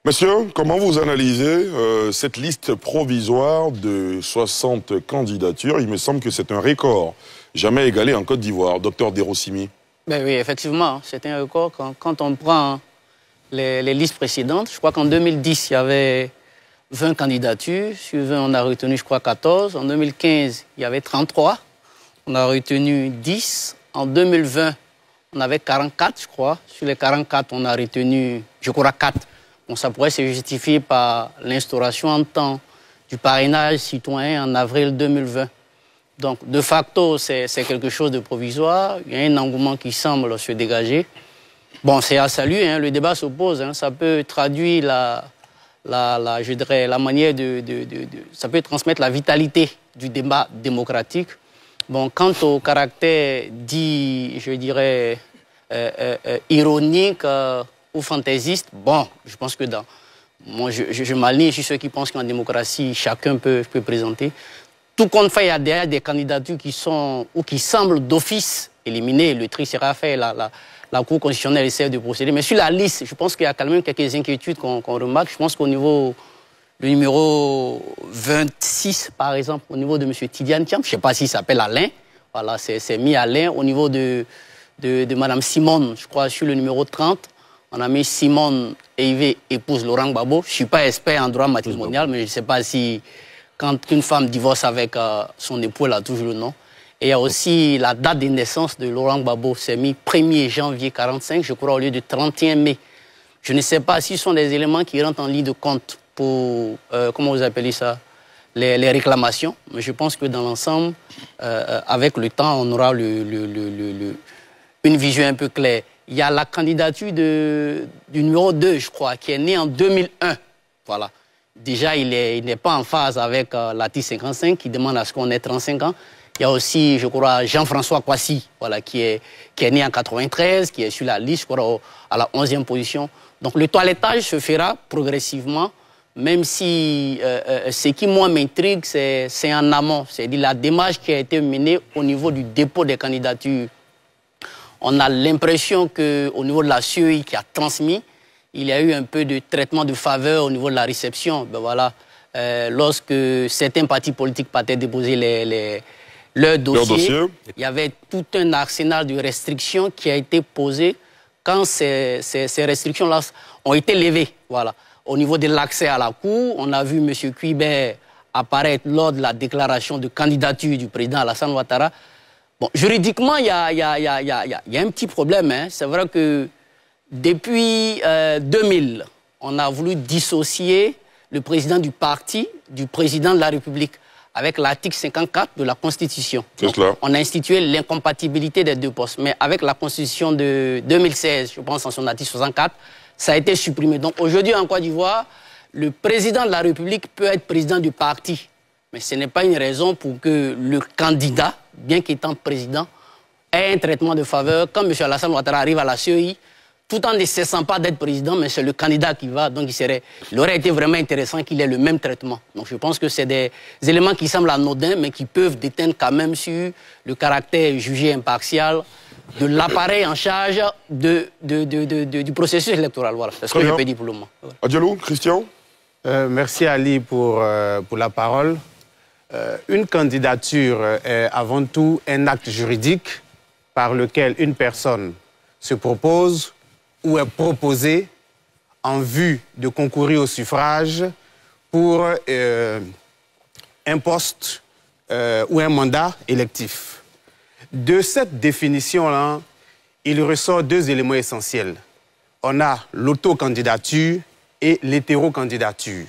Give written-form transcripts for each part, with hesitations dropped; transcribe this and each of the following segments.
Monsieur, comment vous analysez cette liste provisoire de 60 candidatures? Il me semble que c'est un record jamais égalé en Côte d'Ivoire. Docteur Derossimi. Ben oui, effectivement, c'est un record. Quand on prend les listes précédentes, je crois qu'en 2010, il y avait 20 candidatures. Sur 20, on a retenu, je crois, 14. En 2015, il y avait 33. On a retenu 10. En 2020, on avait 44, je crois. Sur les 44, on a retenu, je crois, 4. Bon, ça pourrait se justifier par l'instauration en temps du parrainage citoyen en avril 2020. Donc, de facto, c'est quelque chose de provisoire. Il y a un engouement qui semble se dégager. Bon, c'est à saluer, hein, le débat s'oppose. Hein, ça peut traduire je dirais, la manière ça peut transmettre la vitalité du débat démocratique. Bon, quant au caractère dit, je dirais, ironique ou fantaisiste, bon, je pense que moi, je m'aligne sur ceux qui pensent qu'en démocratie, chacun peut présenter. Tout compte fait, il y a derrière des candidatures qui sont ou qui semblent d'office éliminées. Le tri sera fait, la Cour constitutionnelle essaie de procéder. Mais sur la liste, je pense qu'il y a quand même quelques inquiétudes qu'on remarque. Je pense qu'au niveau du numéro 26, par exemple, au niveau de M. Tidiane Thiam, je ne sais pas s'il s'appelle Alain, voilà, c'est mis Alain. Au niveau de Mme Simone, je crois, sur le numéro 30, on a mis Simone Eivé, épouse Laurent Gbagbo. Je ne suis pas expert en droit matrimonial, mais je ne sais pas si... Quand une femme divorce avec son époux, elle a toujours le nom. Et il y a aussi la date de naissance de Laurent Gbagbo, c'est mis 1er janvier 1945, je crois, au lieu de 31 mai. Je ne sais pas si ce sont des éléments qui rentrent en ligne de compte pour, comment vous appelez ça, les réclamations. Mais je pense que dans l'ensemble, avec le temps, on aura une vision un peu claire. Il y a la candidature du numéro 2, je crois, qui est né en 2001. Voilà. Déjà, il n'est pas en phase avec l'article 55 qui demande à ce qu'on ait 35 ans. Il y a aussi, je crois, Jean-François Kouassi, voilà, qui est né en 93, qui est sur la liste, je crois, à la 11e position. Donc le toilettage se fera progressivement, même si ce qui, moi, m'intrigue, c'est en amont. C'est-à-dire la démarche qui a été menée au niveau du dépôt des candidatures. On a l'impression qu'au niveau de la CEI qui a transmis, il y a eu un peu de traitement de faveur au niveau de la réception. Ben voilà, lorsque certains partis politiques partaient déposer leur dossier, il y avait tout un arsenal de restrictions qui a été posé quand ces restrictions-là ont été levées. Voilà. Au niveau de l'accès à la Cour, on a vu M. Cuibert apparaître lors de la déclaration de candidature du président Alassane Ouattara. Bon, juridiquement, il y a un petit problème. Hein. C'est vrai que depuis 2000, on a voulu dissocier le président du parti du président de la République avec l'article 54 de la Constitution. Donc, on a institué l'incompatibilité des deux postes. Mais avec la Constitution de 2016, je pense en son article 64, ça a été supprimé. Donc aujourd'hui en Côte d'Ivoire, le président de la République peut être président du parti. Mais ce n'est pas une raison pour que le candidat, bien qu'étant président, ait un traitement de faveur. Quand M. Alassane Ouattara arrive à la CEI, tout en ne cessant pas d'être président, mais c'est le candidat qui va. Donc il aurait été vraiment intéressant qu'il ait le même traitement. Donc je pense que c'est des éléments qui semblent anodins, mais qui peuvent déteindre quand même sur le caractère jugé impartial de l'appareil en charge du processus électoral. Voilà, c'est ce que je peux dire pour le moment. Voilà. Adialou, Christian. Merci Ali pour la parole. Une candidature est avant tout un acte juridique par lequel une personne se propose ou est proposée en vue de concourir au suffrage pour un poste ou un mandat électif. De cette définition-là, il ressort deux éléments essentiels. On a l'autocandidature et l'hétérocandidature.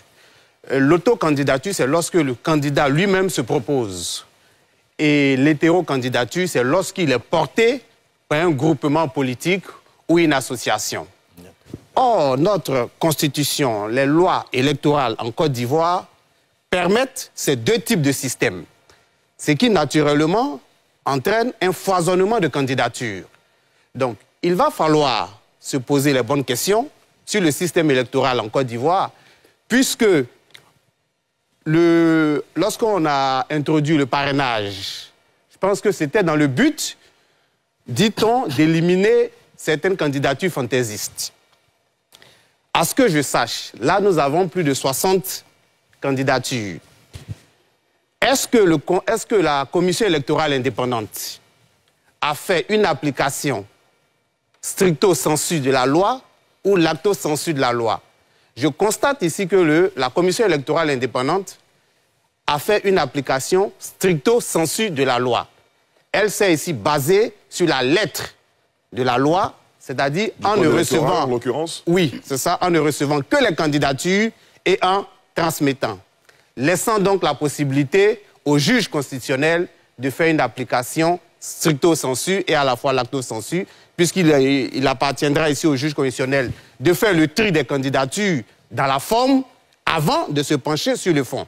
L'autocandidature, c'est lorsque le candidat lui-même se propose. Et l'hétérocandidature, c'est lorsqu'il est porté par un groupement politique ou une association. Or, notre constitution, les lois électorales en Côte d'Ivoire permettent ces deux types de systèmes. Ce qui, naturellement, entraîne un foisonnement de candidatures. Donc, il va falloir se poser les bonnes questions sur le système électoral en Côte d'Ivoire, puisque lorsqu'on a introduit le parrainage, je pense que c'était dans le but, dit-on, d'éliminer certaines candidatures fantaisistes. À ce que je sache, là, nous avons plus de 60 candidatures. Est-ce que la commission électorale indépendante a fait une application stricto sensu de la loi ou lacto sensu de la loi? Je constate ici que la commission électorale indépendante a fait une application stricto sensu de la loi. Elle s'est ici basée sur la lettre de la loi, c'est-à-dire en ne recevant... en l'occurrence? Oui, c'est ça, en ne recevant que les candidatures et en transmettant. Laissant donc la possibilité au juge constitutionnel de faire une application stricto sensu et à la fois lacto sensu, puisqu'il appartiendra ici au juge constitutionnel de faire le tri des candidatures dans la forme avant de se pencher sur le fond.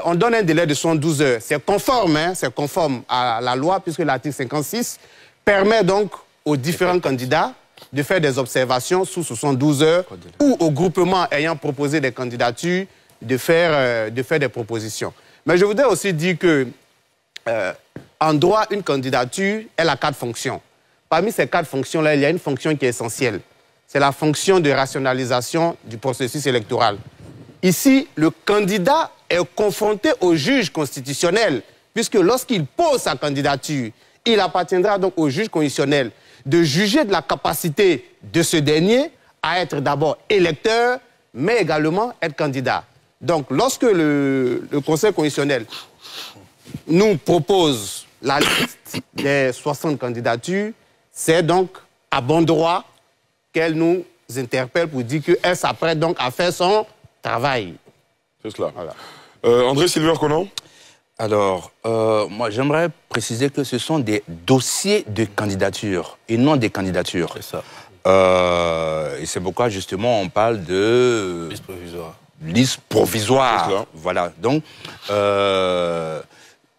On donne un délai de 72 heures. C'est conforme, hein, c'est conforme à la loi, puisque l'article 56 permet donc aux différents candidats de faire des observations sous 72 heures ou au groupement ayant proposé des candidatures de faire des propositions. Mais je voudrais aussi dire que en droit, une candidature, elle a 4 fonctions. Parmi ces 4 fonctions-là, il y a une fonction qui est essentielle. C'est la fonction de rationalisation du processus électoral. Ici, le candidat est confronté au juge constitutionnel, puisque lorsqu'il pose sa candidature, il appartiendra donc au juge constitutionnel de juger de la capacité de ce dernier à être d'abord électeur, mais également être candidat. Donc, lorsque le Conseil constitutionnel nous propose la liste des 60 candidatures, c'est donc à bon droit qu'elle nous interpelle pour dire qu'elle s'apprête donc à faire son travail. C'est cela. Voilà. André Silver-Conan? Alors, moi, j'aimerais préciser que ce sont des dossiers de candidature et non des candidatures. C'est ça. Et c'est pourquoi, justement, on parle de... Liste provisoire. Liste provisoire. Voilà. Donc,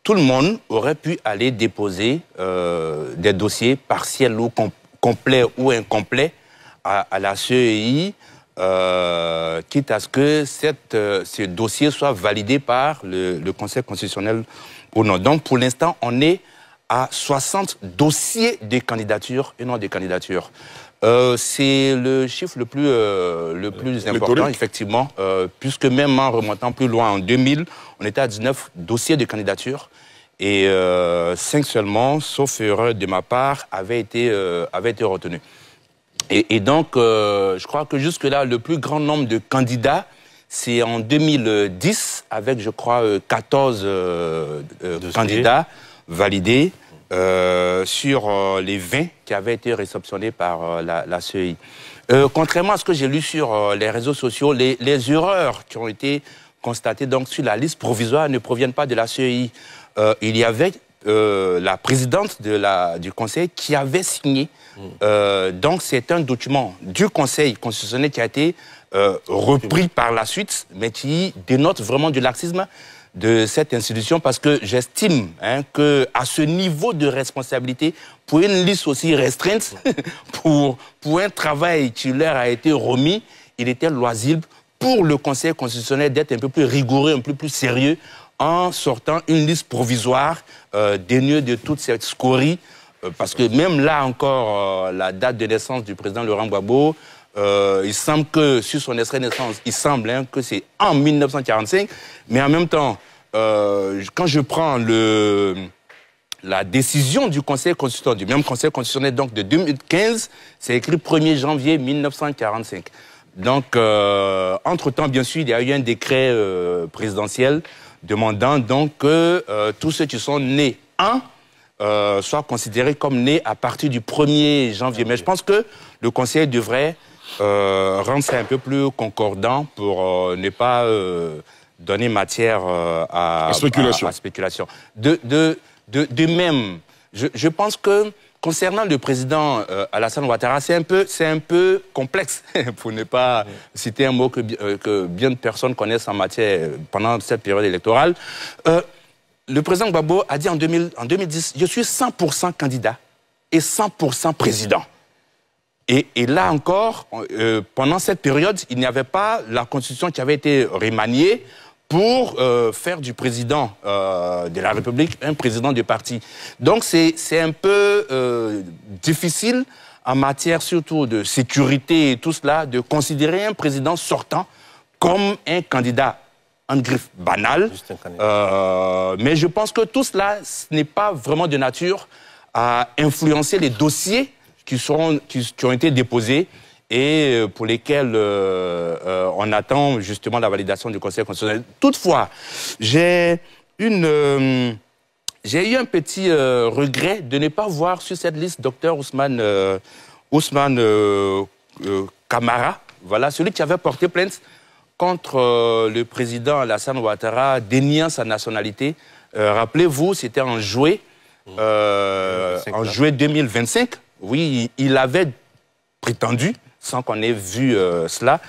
tout le monde aurait pu aller déposer des dossiers partiels ou complets ou incomplets à la CEI, quitte à ce que ce dossier soit validé par le Conseil constitutionnel ou non. Donc, pour l'instant, on est à 60 dossiers de candidature et non des candidatures. C'est le chiffre le plus important, effectivement, puisque même en remontant plus loin, en 2000, on était à 19 dossiers de candidature et 5 seulement, sauf erreur de ma part, avaient été retenus. Et donc, je crois que jusque-là, le plus grand nombre de candidats, c'est en 2010, avec, je crois, 14 candidats validés sur les 20 qui avaient été réceptionnés par la CEI. Contrairement à ce que j'ai lu sur les réseaux sociaux, les erreurs qui ont été constatées donc, sur la liste provisoire ne proviennent pas de la CEI. Il y avait la présidente du Conseil qui avait signé. Donc c'est un document du Conseil constitutionnel qui a été repris par la suite, mais qui dénote vraiment du laxisme de cette institution, parce que j'estime qu'à ce niveau de responsabilité, pour une liste aussi restreinte, pour un travail qui leur a été remis, il était loisible pour le Conseil constitutionnel d'être un peu plus rigoureux, un peu plus sérieux, en sortant une liste provisoire dénuée de toute cette scorie, parce que même là encore, la date de naissance du président Laurent Gbagbo, il semble que, sur son extrait de naissance, il semble que c'est en 1945, mais en même temps, quand je prends la décision du Conseil constitutionnel, du même Conseil constitutionnel donc de 2015, c'est écrit 1er janvier 1945. Donc, entre-temps, bien sûr, il y a eu un décret présidentiel demandant donc que tous ceux qui sont nés soient considérés comme nés à partir du 1er janvier. Mais je pense que le Conseil devrait rendre ça un peu plus concordant pour ne pas donner matière à spéculation. De même, je pense que concernant le président Alassane Ouattara, c'est un peu complexe, pour ne pas citer un mot que bien de personnes connaissent en matière pendant cette période électorale. Le président Gbagbo a dit en 2010, je suis 100% candidat et 100% président. Et là encore, pendant cette période, il n'y avait pas la constitution qui avait été remaniée pour faire du président de la République un président de parti. Donc c'est un peu difficile en matière surtout de sécurité et tout cela, de considérer un président sortant comme un candidat en griffe banal. Mais je pense que tout cela, ce n'est pas vraiment de nature à influencer les dossiers qui ont été déposés et pour lesquels on attend justement la validation du Conseil constitutionnel. Toutefois, j'ai eu un petit regret de ne pas voir sur cette liste Dr Ousmane Camara, voilà, celui qui avait porté plainte contre le président Alassane Ouattara, déniant sa nationalité. Rappelez-vous, c'était en juillet 2025. Oui, il avait prétendu, sans qu'on ait vu cela,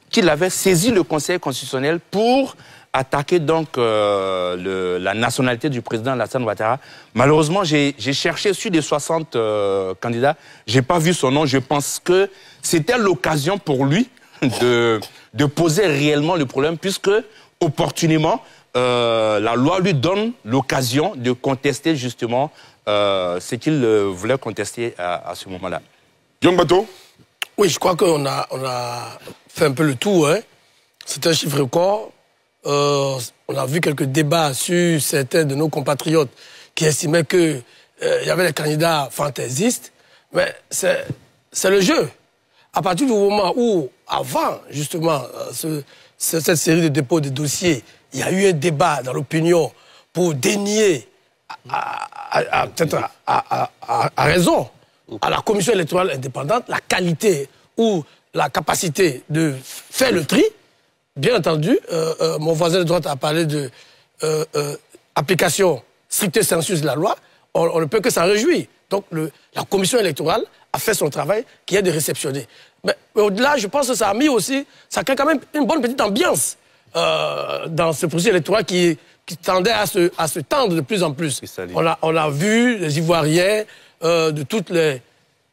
qu'il avait saisi le Conseil constitutionnel pour attaquer donc la nationalité du président Alassane Ouattara. Malheureusement, j'ai cherché sur les 60 candidats, j'ai pas vu son nom. Je pense que c'était l'occasion pour lui de poser réellement le problème, puisque opportunément, la loi lui donne l'occasion de contester justement ce qu'il voulait contester à ce moment-là. Young Bato? Oui, je crois qu'on a fait un peu le tour. Hein. C'est un chiffre record. On a vu quelques débats sur certains de nos compatriotes qui estimaient qu'il y avait des candidats fantaisistes. Mais c'est le jeu. À partir du moment où, avant justement cette série de dépôts de dossiers, il y a eu un débat dans l'opinion pour dénier peut-être à raison à la commission électorale indépendante la qualité ou la capacité de faire le tri. Bien entendu, mon voisin de droite a parlé de application stricte sensu de la loi. On ne peut que s'en réjouir. Donc la commission électorale a fait son travail qui est de réceptionner. Mais au-delà, je pense que ça a mis aussi, ça crée quand même une bonne petite ambiance dans ce processus électoral qui tendait à se tendre de plus en plus. On a vu les Ivoiriens de toutes les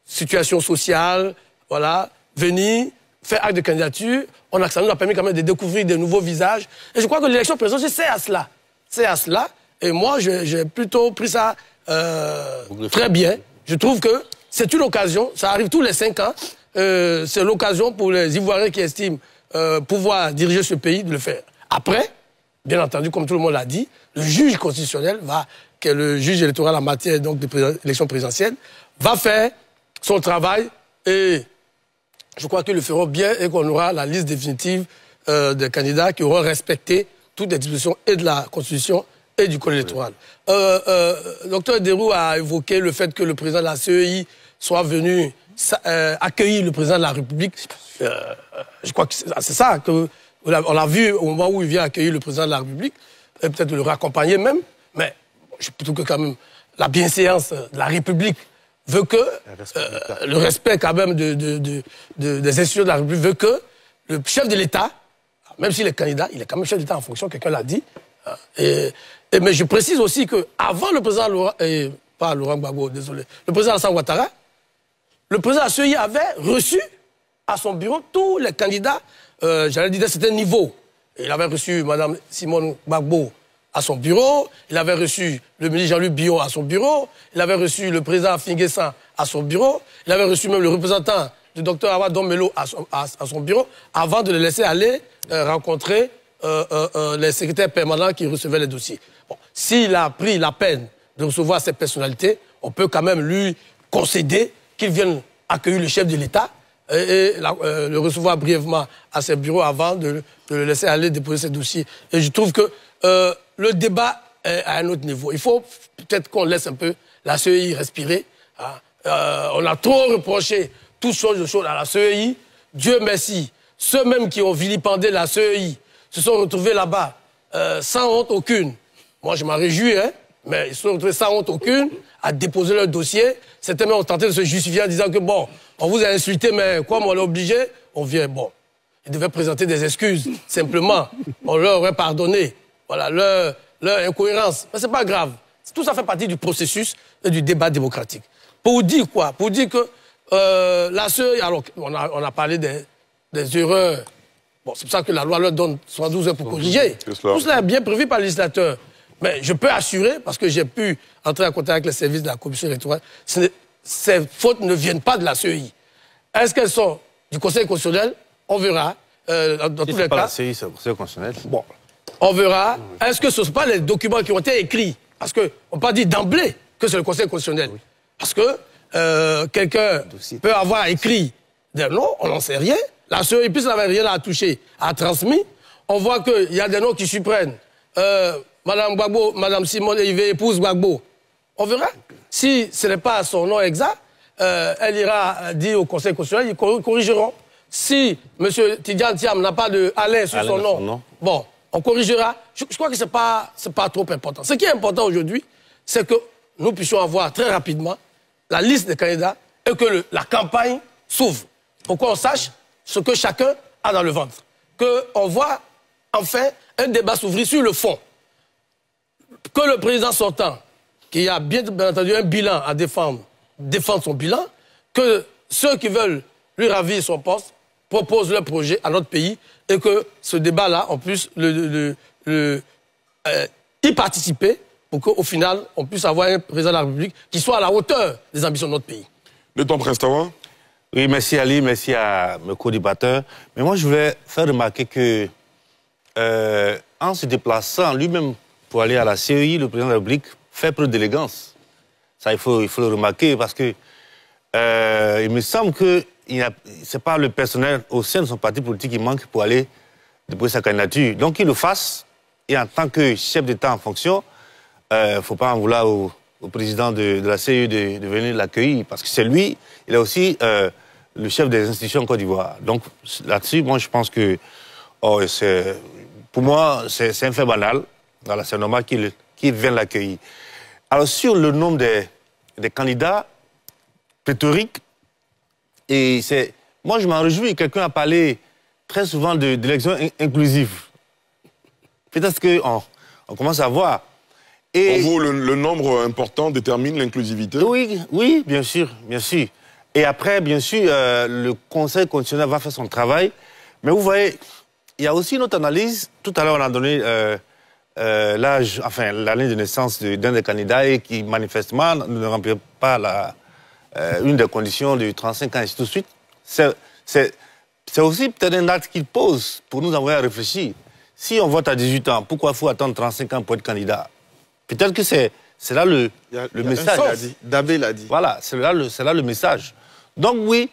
situations sociales, voilà, venir faire acte de candidature. Ça nous a permis quand même de découvrir de nouveaux visages. Et je crois que l'élection présidentielle, c'est à cela. C'est à cela. Et moi, j'ai plutôt pris ça très bien. Je trouve que c'est une occasion. Ça arrive tous les 5 ans. C'est l'occasion pour les Ivoiriens qui estiment pouvoir diriger ce pays de le faire. Après, bien entendu, comme tout le monde l'a dit, le juge constitutionnel qui est le juge électoral en matière donc d'élection présidentielle, va faire son travail et je crois qu'ils le feront bien et qu'on aura la liste définitive des candidats qui auront respecté toutes les dispositions et de la Constitution et du Code électoral. Docteur Deroux a évoqué le fait que le président de la CEI soit venu accueillir le président de la République. Je crois que c'est ça qu'on l'a vu au moment où il vient accueillir le président de la République, et peut-être le raccompagner même, mais je trouve que quand même la bienséance de la République veut que le respect quand même des institutions de la République veut que le chef de l'État, même s'il est candidat, il est quand même chef d'État en fonction, quelqu'un l'a dit. Mais je précise aussi qu'avant le président Laurent Gbagbo, désolé, le président Alassane Ouattara, le président de la CEI avait reçu à son bureau tous les candidats, j'allais dire d'un certain niveau. Il avait reçu Mme Simone Gbagbo à son bureau, il avait reçu le ministre Jean-Luc Biot à son bureau, il avait reçu le président Finguessan à son bureau, il avait reçu même le représentant du docteur Awa Domelo à son bureau, avant de le laisser aller rencontrer les secrétaires permanents qui recevaient les dossiers. Bon, s'il a pris la peine de recevoir ces personnalités, on peut quand même lui concéder qu'il vienne accueillir le chef de l'État et le recevoir brièvement à ses bureaux avant de le laisser aller déposer ses dossiers. Et je trouve que le débat est à un autre niveau. Il faut peut-être qu'on laisse un peu la CEI respirer. Hein. On a trop reproché toutes sortes de choses à la CEI. Dieu merci, ceux même qui ont vilipendé la CEI se sont retrouvés là-bas sans honte aucune. Moi, je m'en réjouis, hein, mais ils se sont retrouvés sans honte aucune à déposer leur dossier. Certains même ont tenté de se justifier en disant que, bon, on vous a insulté, mais comme on l'a obligé, on vient. Bon, ils devaient présenter des excuses, simplement. On leur aurait pardonné. Voilà, leur incohérence. Mais c'est pas grave. Tout ça fait partie du processus et du débat démocratique. Pour vous dire quoi? Pour dire que la CEI, alors, on a parlé des erreurs. Bon, c'est pour ça que la loi leur donne 72 heures pour corriger. Tout cela est bien prévu par le législateur. Mais je peux assurer, parce que j'ai pu entrer en contact avec les services de la commission électorale, ces fautes ne viennent pas de la CEI. Est-ce qu'elles sont du Conseil constitutionnel? On verra. Dans tous les pas cas. la CEI, c'est le Conseil constitutionnel. Bon, on verra. Est-ce que ce ne sont pas les documents qui ont été écrits? Parce qu'on ne peut pas dire d'emblée que c'est le Conseil constitutionnel. Oui. Parce que quelqu'un peut avoir écrit des noms, on n'en sait rien. La CEI, puisqu'elle n'avait rien à toucher, a transmis. On voit qu'il y a des noms qui surprennent. Madame Gbagbo, Madame Simone Yvé, épouse Gbagbo. On verra. Si ce n'est pas son nom exact, elle ira dire au Conseil constitutionnel, ils corrigeront. Si M. Tidjane Thiam n'a pas de Alain sur son nom, bon, on corrigera. Je crois que ce n'est pas trop important. Ce qui est important aujourd'hui, c'est que nous puissions avoir très rapidement la liste des candidats et que la campagne s'ouvre. Pour qu'on sache ce que chacun a dans le ventre. Qu'on voit enfin un débat s'ouvrir sur le fond. Que le président sortant, qui a bien entendu un bilan à défendre son bilan, que ceux qui veulent lui ravir son poste proposent leur projet à notre pays et que ce débat-là, on puisse y participer pour qu'au final, on puisse avoir un président de la République qui soit à la hauteur des ambitions de notre pays. Le temps Prince Tawa. Oui, merci Ali, merci à mes co-débatteurs. Mais moi, je voulais faire remarquer que, en se déplaçant lui-même pour aller à la CEI, le président de la République fait preuve d'élégance. Ça, il faut le remarquer parce que il me semble que ce n'est pas le personnel au sein de son parti politique qui manque pour aller déposer sa candidature. Donc qu'il le fasse, et en tant que chef d'État en fonction, il ne faut pas en vouloir au président de la CEI de venir l'accueillir, parce que c'est lui, il est aussi le chef des institutions en Côte d'Ivoire. Donc là-dessus, moi je pense que, pour moi, c'est un fait banal. Voilà, c'est normal qu'il vienne l'accueillir. Alors sur le nombre des candidats pléthoriques, et moi, je m'en réjouis. Quelqu'un a parlé très souvent d'élections inclusives. Peut-être qu'on commence à voir. Et pour vous, le nombre important détermine l'inclusivité? Oui, bien sûr, bien sûr. Et après, bien sûr, le Conseil constitutionnel va faire son travail. Mais vous voyez, il y a aussi une autre analyse. Tout à l'heure, on a donné l'âge, enfin, l'année de naissance d'un des candidats et qui, manifestement, ne remplit pas une des conditions de 35 ans et ainsi de suite. C'est aussi peut-être un acte qu'il pose pour nous envoyer à réfléchir. Si on vote à 18 ans, pourquoi il faut attendre 35 ans pour être candidat? Peut-être que c'est là le message. Dabé l'a dit. Voilà, c'est là le message. Donc oui,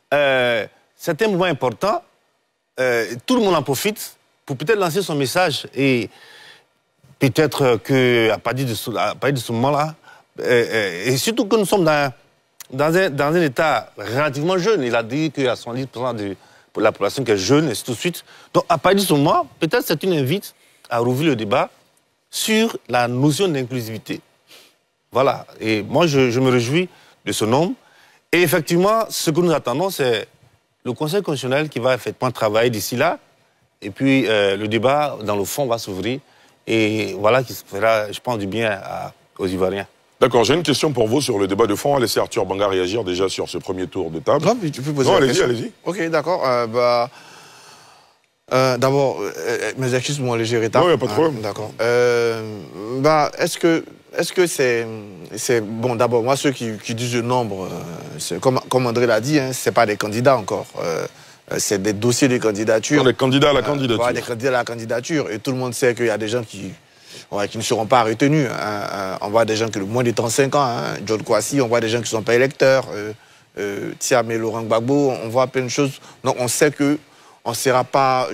c'est un moment important. Tout le monde en profite pour peut-être lancer son message et peut-être qu'à partir de ce moment-là, et surtout que nous sommes dans un État relativement jeune. Il a dit qu'il y a 70% pour la population qui est jeune, et ainsi de suite. Donc, à partir de ce moment, peut-être c'est une invite à rouvrir le débat sur la notion d'inclusivité. Voilà. Et moi, je me réjouis de ce nombre. Et effectivement, ce que nous attendons, c'est le Conseil constitutionnel qui va effectivement travailler d'ici là. Et puis, le débat, dans le fond, va s'ouvrir. Et voilà qui fera, je pense, du bien aux Ivoiriens. D'accord, j'ai une question pour vous sur le débat de fond. On va laisser Arthur Banga réagir déjà sur ce premier tour de table. Non, mais tu peux poser la question. Allez-y. Ok, d'accord. D'abord, mes excuses pour mon léger retard. Non, il n'y a pas de problème. D'accord. Est-ce que c'est... Bon, d'abord, moi, ceux qui disent le nombre, comme André l'a dit, hein, ce n'est pas des candidats encore. C'est des dossiers de candidature. Des candidats à la candidature. Voilà, des candidats à la candidature. Et tout le monde sait qu'il y a des gens qui ne seront pas retenus. On voit des gens qui ont moins de 35 ans. Hein. John Kwasi, on voit des gens qui ne sont pas électeurs. Thiam et Laurent Gbagbo, on voit plein de choses. Donc on sait qu'on ne sera pas...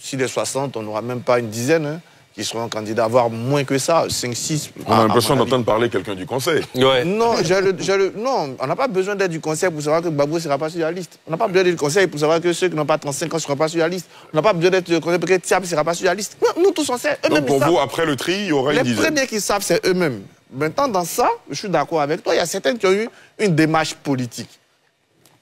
Si les 60, on n'aura même pas une dizaine hein, qui seront candidats, voire moins que ça, 5, 6. On a l'impression d'entendre parler quelqu'un du Conseil. Ouais. Non, non, on n'a pas besoin d'être du Conseil pour savoir que Gbagbo ne sera pas sur la liste. On n'a pas besoin d'être du Conseil pour savoir que ceux qui n'ont pas 35 ans ne seront pas sur la liste. On n'a pas besoin d'être du Conseil pour que Thiam ne sera pas sur la liste. Non, nous tous on sait. Donc pour vous, après le tri, il y aura une dizaine. Les premiers qui savent, c'est eux-mêmes. Maintenant, dans ça, je suis d'accord avec toi, il y a certains qui ont eu une démarche politique.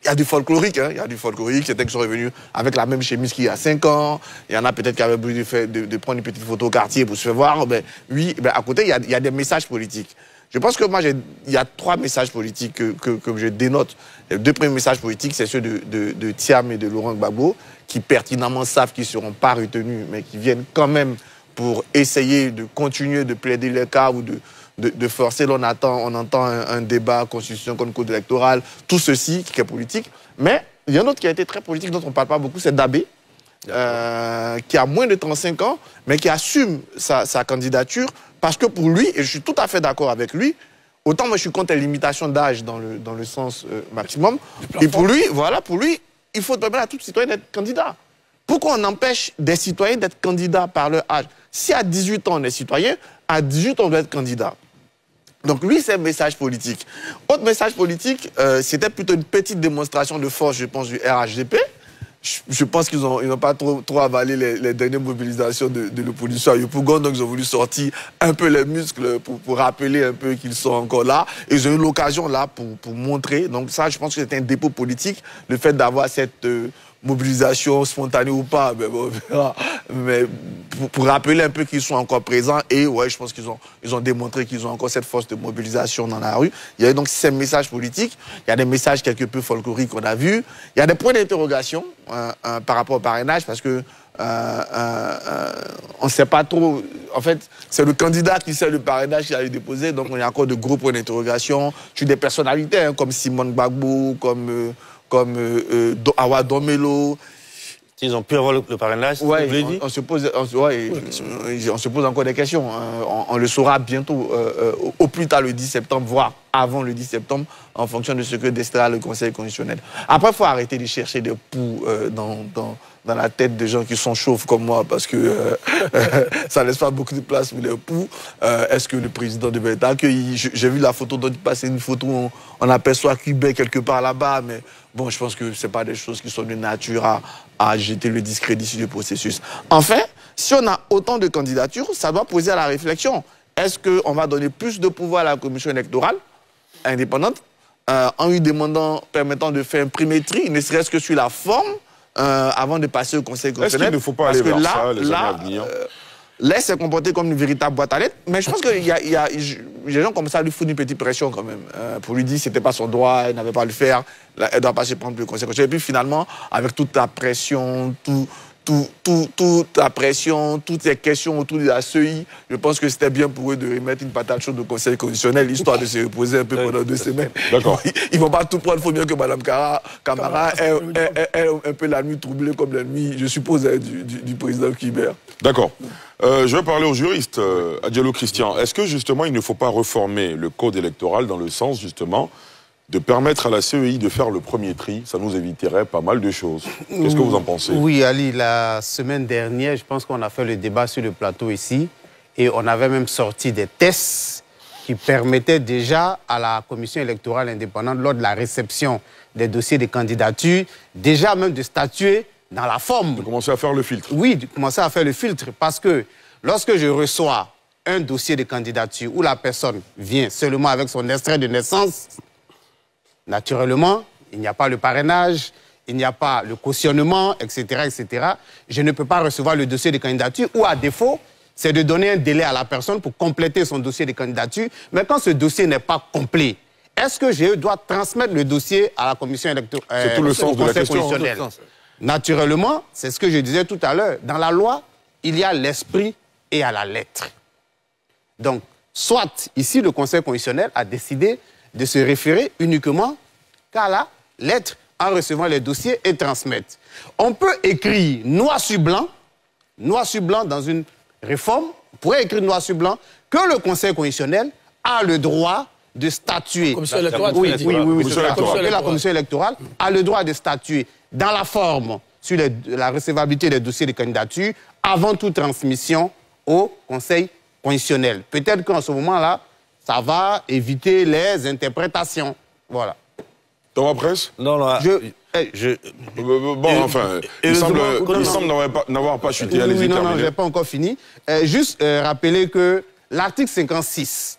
Il y a du folklorique, hein. Il y a du folklorique, certains qui sont revenus avec la même chemise qu'il y a 5 ans. Il y en a peut-être qui avaient voulu de prendre une petite photo au quartier pour se faire voir. Ben, oui, ben, à côté, il y a des messages politiques. Je pense que moi, il y a 3 messages politiques que je dénote. Les 2 premiers messages politiques, c'est ceux de Thiam et de Laurent Gbagbo, qui pertinemment savent qu'ils ne seront pas retenus, mais qui viennent quand même pour essayer de continuer de plaider leur cas ou de forcer. Là, on entend un débat, constitution contre code électoral, tout ceci qui est politique. Mais il y a un autre qui a été très politique, dont on ne parle pas beaucoup, c'est Dabé, qui a moins de 35 ans, mais qui assume sa candidature, parce que pour lui, et je suis tout à fait d'accord avec lui, autant moi je suis contre la limitation d'âge dans le sens maximum, et pour lui, voilà, pour lui, il faut permettre à tout citoyen d'être candidat. Pourquoi on empêche des citoyens d'être candidats par leur âge? Si à 18 ans on est citoyen, à 18 ans on doit être candidat. Donc lui, c'est un message politique. Autre message politique, c'était plutôt une petite démonstration de force, je pense, du RHDP. Je pense qu'ils n'ont pas trop avalé les dernières mobilisations de l'opposition à Yopougon, donc ils ont voulu sortir un peu les muscles pour rappeler un peu qu'ils sont encore là. Et ils ont eu l'occasion là pour montrer. Donc ça, je pense que c'était un dépôt politique, le fait d'avoir cette mobilisation spontanée ou pas, mais bon, on verra. Mais pour rappeler un peu qu'ils sont encore présents, et ouais, je pense qu'ils ont démontré qu'ils ont encore cette force de mobilisation dans la rue. Il y a donc ces messages politiques, il y a des messages quelque peu folkloriques qu'on a vus, il y a des points d'interrogation par rapport au parrainage, parce que on ne sait pas trop. En fait, c'est le candidat qui sait le parrainage qu'il a déposé, donc il y a encore de gros points d'interrogation sur des personnalités hein, comme Simone Gbagbo, comme Awa Domelo. Ils ont pu avoir le parrainage, ouais, vous l'avez dit. on se pose encore des questions. On le saura bientôt, au plus tard le 10 septembre, voire avant le 10 septembre, en fonction de ce que décidera le Conseil constitutionnel. Après, il faut arrêter de chercher des poux dans la tête des gens qui sont chauves comme moi, parce que ça ne laisse pas beaucoup de place pour les poux. Est-ce que le président devait être accueilli? J'ai vu la photo dont il passait, une photo où on aperçoit Cubain quelque part là-bas, mais bon, je pense que ce n'est pas des choses qui sont de nature à jeter le discrédit sur le processus. Enfin, si on a autant de candidatures, ça doit poser à la réflexion. Est-ce qu'on va donner plus de pouvoir à la commission électorale indépendante en lui permettant de faire un premier tri, ne serait-ce que sur la forme, avant de passer au Conseil constitutionnel? Est-ce qu'il ne faut pas aller vers ça, les années à venir? Laisse se comporter comme une véritable boîte à lettres, mais je pense qu'il y a des gens comme ça lui foutent une petite pression quand même, pour lui dire que ce n'était pas son droit, elle n'avait pas à le faire, elle ne doit pas se prendre le Conseil constitutionnel. Et puis finalement, avec toute la pression, toute la pression, toutes ces questions autour de la CEI, je pense que c'était bien pour eux de remettre une patate chaude au Conseil constitutionnel, histoire de se reposer un peu pendant 2 semaines. D'accord. Ils ne vont pas tout prendre, il faut bien que Mme Camara ait un peu la nuit troublée comme la nuit, je suppose, du président Kibert. D'accord. Je vais parler aux juristes, Adjalo Christian. Est-ce que justement il ne faut pas reformer le code électoral dans le sens justement de permettre à la CEI de faire le premier tri? Ça nous éviterait pas mal de choses. Qu'est-ce que vous en pensez? Oui, Ali, la semaine dernière, je pense qu'on a fait le débat sur le plateau ici et on avait même sorti des tests qui permettaient déjà à la commission électorale indépendante, lors de la réception des dossiers de candidature, déjà même de statuer dans la forme. De commencer à faire le filtre. Oui, de commencer à faire le filtre. Parce que lorsque je reçois un dossier de candidature où la personne vient seulement avec son extrait de naissance, naturellement, il n'y a pas le parrainage, il n'y a pas le cautionnement, etc., etc. Je ne peux pas recevoir le dossier de candidature ou, à défaut, c'est de donner un délai à la personne pour compléter son dossier de candidature. Mais quand ce dossier n'est pas complet, est-ce que je dois transmettre le dossier à la commission électorale? C'est tout le sens de la question. Naturellement, c'est ce que je disais tout à l'heure. Dans la loi, il y a l'esprit et à la lettre. Donc, soit ici, le Conseil constitutionnel a décidé de se référer uniquement qu'à la lettre en recevant les dossiers et transmettre. On peut écrire noir sur blanc dans une réforme, on pourrait écrire noir sur blanc que le Conseil constitutionnel a le droit de statuer. Commission électorale, oui, la commission électorale a le droit de statuer dans la forme sur la recevabilité des dossiers de candidature avant toute transmission au Conseil constitutionnel. Peut-être qu'en ce moment-là, ça va éviter les interprétations. Voilà. Thomas Presse? Non, non. Bon, enfin, il semble n'avoir pas chuté. Allez-y, non, je n'ai pas encore fini. Juste rappeler que l'article 56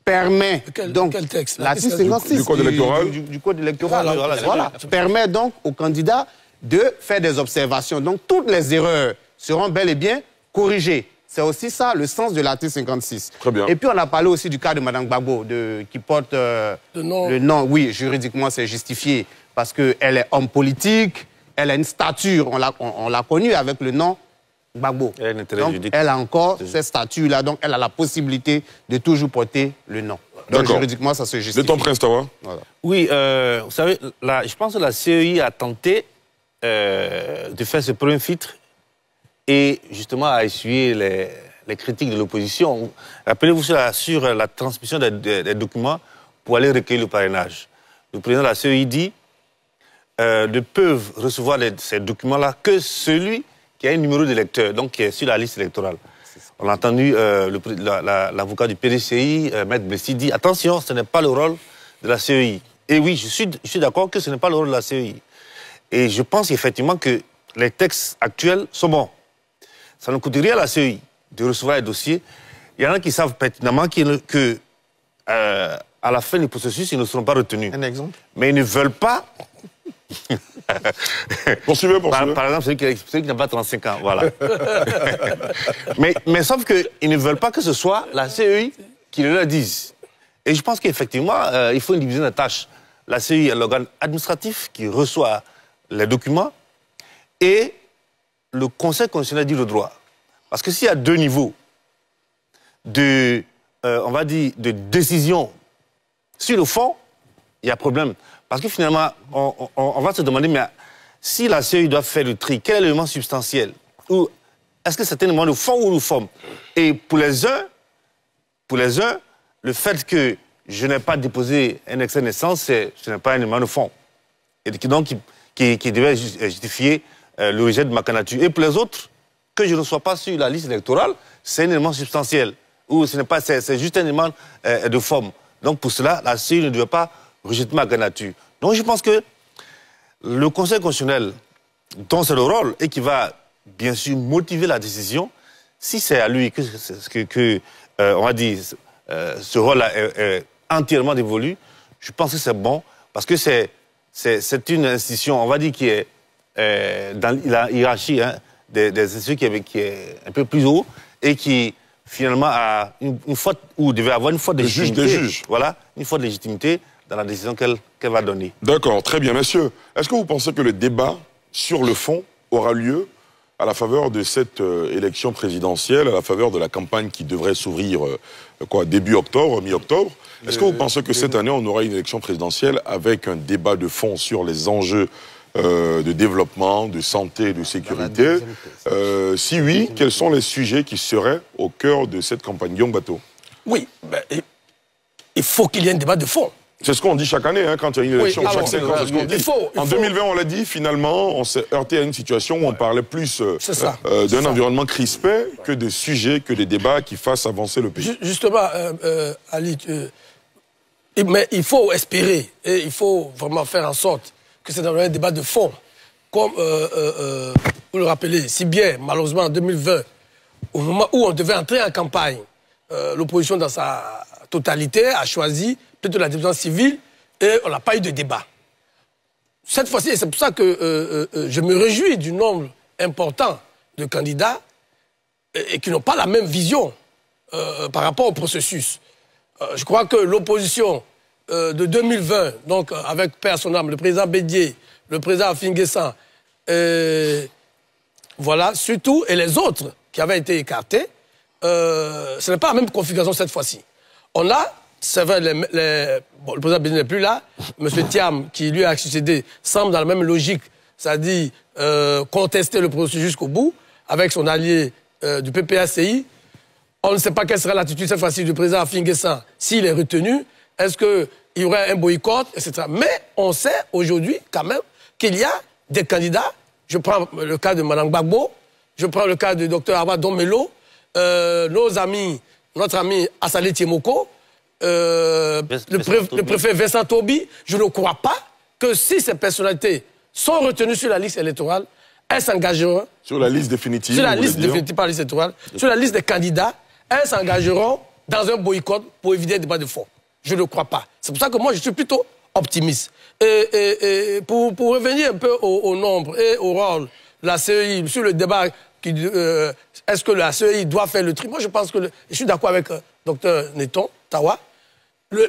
permet donc... Quel texte? L'article 56 du Code électoral. Du Code électoral, voilà, permet donc aux candidats de faire des observations. Donc, toutes les erreurs seront bel et bien corrigées. C'est aussi ça, le sens de l'article 56. Très bien. Et puis, on a parlé aussi du cas de Mme Gbagbo, qui porte le nom. Oui, juridiquement, c'est justifié, parce qu'elle est homme politique, elle a une stature, on l'a connue avec le nom Gbagbo. Elle a un intérêt Donc, juridique. elle a encore ce statut-là, donc elle a la possibilité de toujours porter le nom. Donc D'accord. juridiquement, ça se justifie. De ton prince, Tawa. Voilà. Oui, vous savez, je pense que la CEI a tenté de faire ce premier filtre et justement a essuyé les critiques de l'opposition. Rappelez-vous sur la transmission des documents pour aller recueillir le parrainage. Le président de la CEI dit ne peuvent recevoir ces documents-là que celui qui a un numéro d'électeur, donc qui est sur la liste électorale. On a entendu l'avocat du PDCI, Maître Blessi, dit attention, ce n'est pas le rôle de la CEI. Et oui, je suis d'accord que ce n'est pas le rôle de la CEI. Et je pense effectivement que les textes actuels sont bons. Ça ne coûte rien à la CEI de recevoir les dossiers. Il y en a qui savent pertinemment que à la fin du processus, ils ne seront pas retenus. Un exemple? Mais ils ne veulent pas. Poursuivez. Par exemple, celui qui n'a pas 35 ans, voilà. mais sauf qu'ils ne veulent pas que ce soit la CEI qui le leur dise. Et je pense qu'effectivement, il faut une division des tâches. La CEI est l'organe administratif qui reçoit les documents et le Conseil constitutionnel dit le droit. Parce que s'il y a deux niveaux on va dire, de décision sur le fond, il y a problème. Parce que finalement, on va se demander, mais si la CEI doit faire le tri, quel est l'élément substantiel? Ou est-ce que c'est un élément de fond ou de forme? Et pour les uns, le fait que je n'ai pas déposé un extrait de naissance, ce n'est pas un élément de fond. Et donc, qui devait justifier le rejet de ma candidature. Et pour les autres, que je ne sois pas sur la liste électorale, c'est un élément substantiel. Ou ce n'est pas, c'est juste un élément de forme. Donc pour cela, la CEI ne doit pas rejeter ma candidature. Donc je pense que le Conseil constitutionnel, dont c'est le rôle, et qui va bien sûr motiver la décision, si c'est à lui que on va dire, ce rôle-là est entièrement dévolu, je pense que c'est bon, parce que c'est une institution, on va dire, qui est dans la hiérarchie des institutions qui est un peu plus haut, et qui finalement a une faute, ou devait avoir une faute de légitimité. Le juge des juges. Voilà, une faute de légitimité dans la décision qu'elle va donner. D'accord, très bien. Messieurs, est-ce que vous pensez que le débat sur le fond aura lieu à la faveur de cette élection présidentielle, à la faveur de la campagne qui devrait s'ouvrir début octobre, mi-octobre? Est-ce que vous pensez que cette année, on aura une élection présidentielle avec un débat de fond sur les enjeux de développement, de santé, de sécurité? Si oui, quels sont les sujets qui seraient au cœur de cette campagne? Guillaume Bateau. Oui, il faut qu'il y ait un débat de fond. C'est ce qu'on dit chaque année, quand il y a une élection, Oui, chaque 5 ans, c'est ce qu'on dit. En 2020, on l'a dit, finalement, on s'est heurté à une situation où on parlait plus d'un environnement crispé que de sujets, que des débats qui fassent avancer le pays. Justement, Ali, mais il faut espérer, et il faut vraiment faire en sorte que c'est un débat de fond. Comme vous le rappelez si bien, malheureusement, en 2020, au moment où on devait entrer en campagne, l'opposition dans sa totalité a choisi plutôt la division civile et on n'a pas eu de débat. Cette fois-ci, et c'est pour ça que je me réjouis du nombre important de candidats et qui n'ont pas la même vision par rapport au processus. Je crois que l'opposition de 2020, donc avec père son âme, le président Bédié, le président Afinguessan, voilà, surtout, et les autres qui avaient été écartés, ce n'est pas la même configuration cette fois-ci. On a, c'est vrai, le président Bédié n'est plus là, M. Thiam, qui lui a succédé, semble dans la même logique, c'est-à-dire contester le processus jusqu'au bout, avec son allié du PPACI. On ne sait pas quelle sera l'attitude cette fois-ci du président Afinguessan s'il est retenu. Est-ce qu'il y aurait un boycott, etc. Mais on sait aujourd'hui, quand même, qu'il y a des candidats. Je prends le cas de Mme Gbagbo, je prends le cas du Dr Awa Domelo, notre ami Assalé Tiemoko, le préfet Vincent Tobi. Je ne crois pas que si ces personnalités sont retenues sur la liste électorale, elles s'engageront. Sur la liste définitive? Sur la liste définitive, pas la liste électorale. Sur la liste des candidats, elles s'engageront dans un boycott pour éviter un débat de fond. Je ne crois pas. C'est pour ça que moi, je suis plutôt optimiste. Et pour revenir un peu au nombre et au rôle de la CEI, sur le débat, est-ce que la CEI doit faire le tri? Moi, je pense que je suis d'accord avec Dr Neton, Tawa.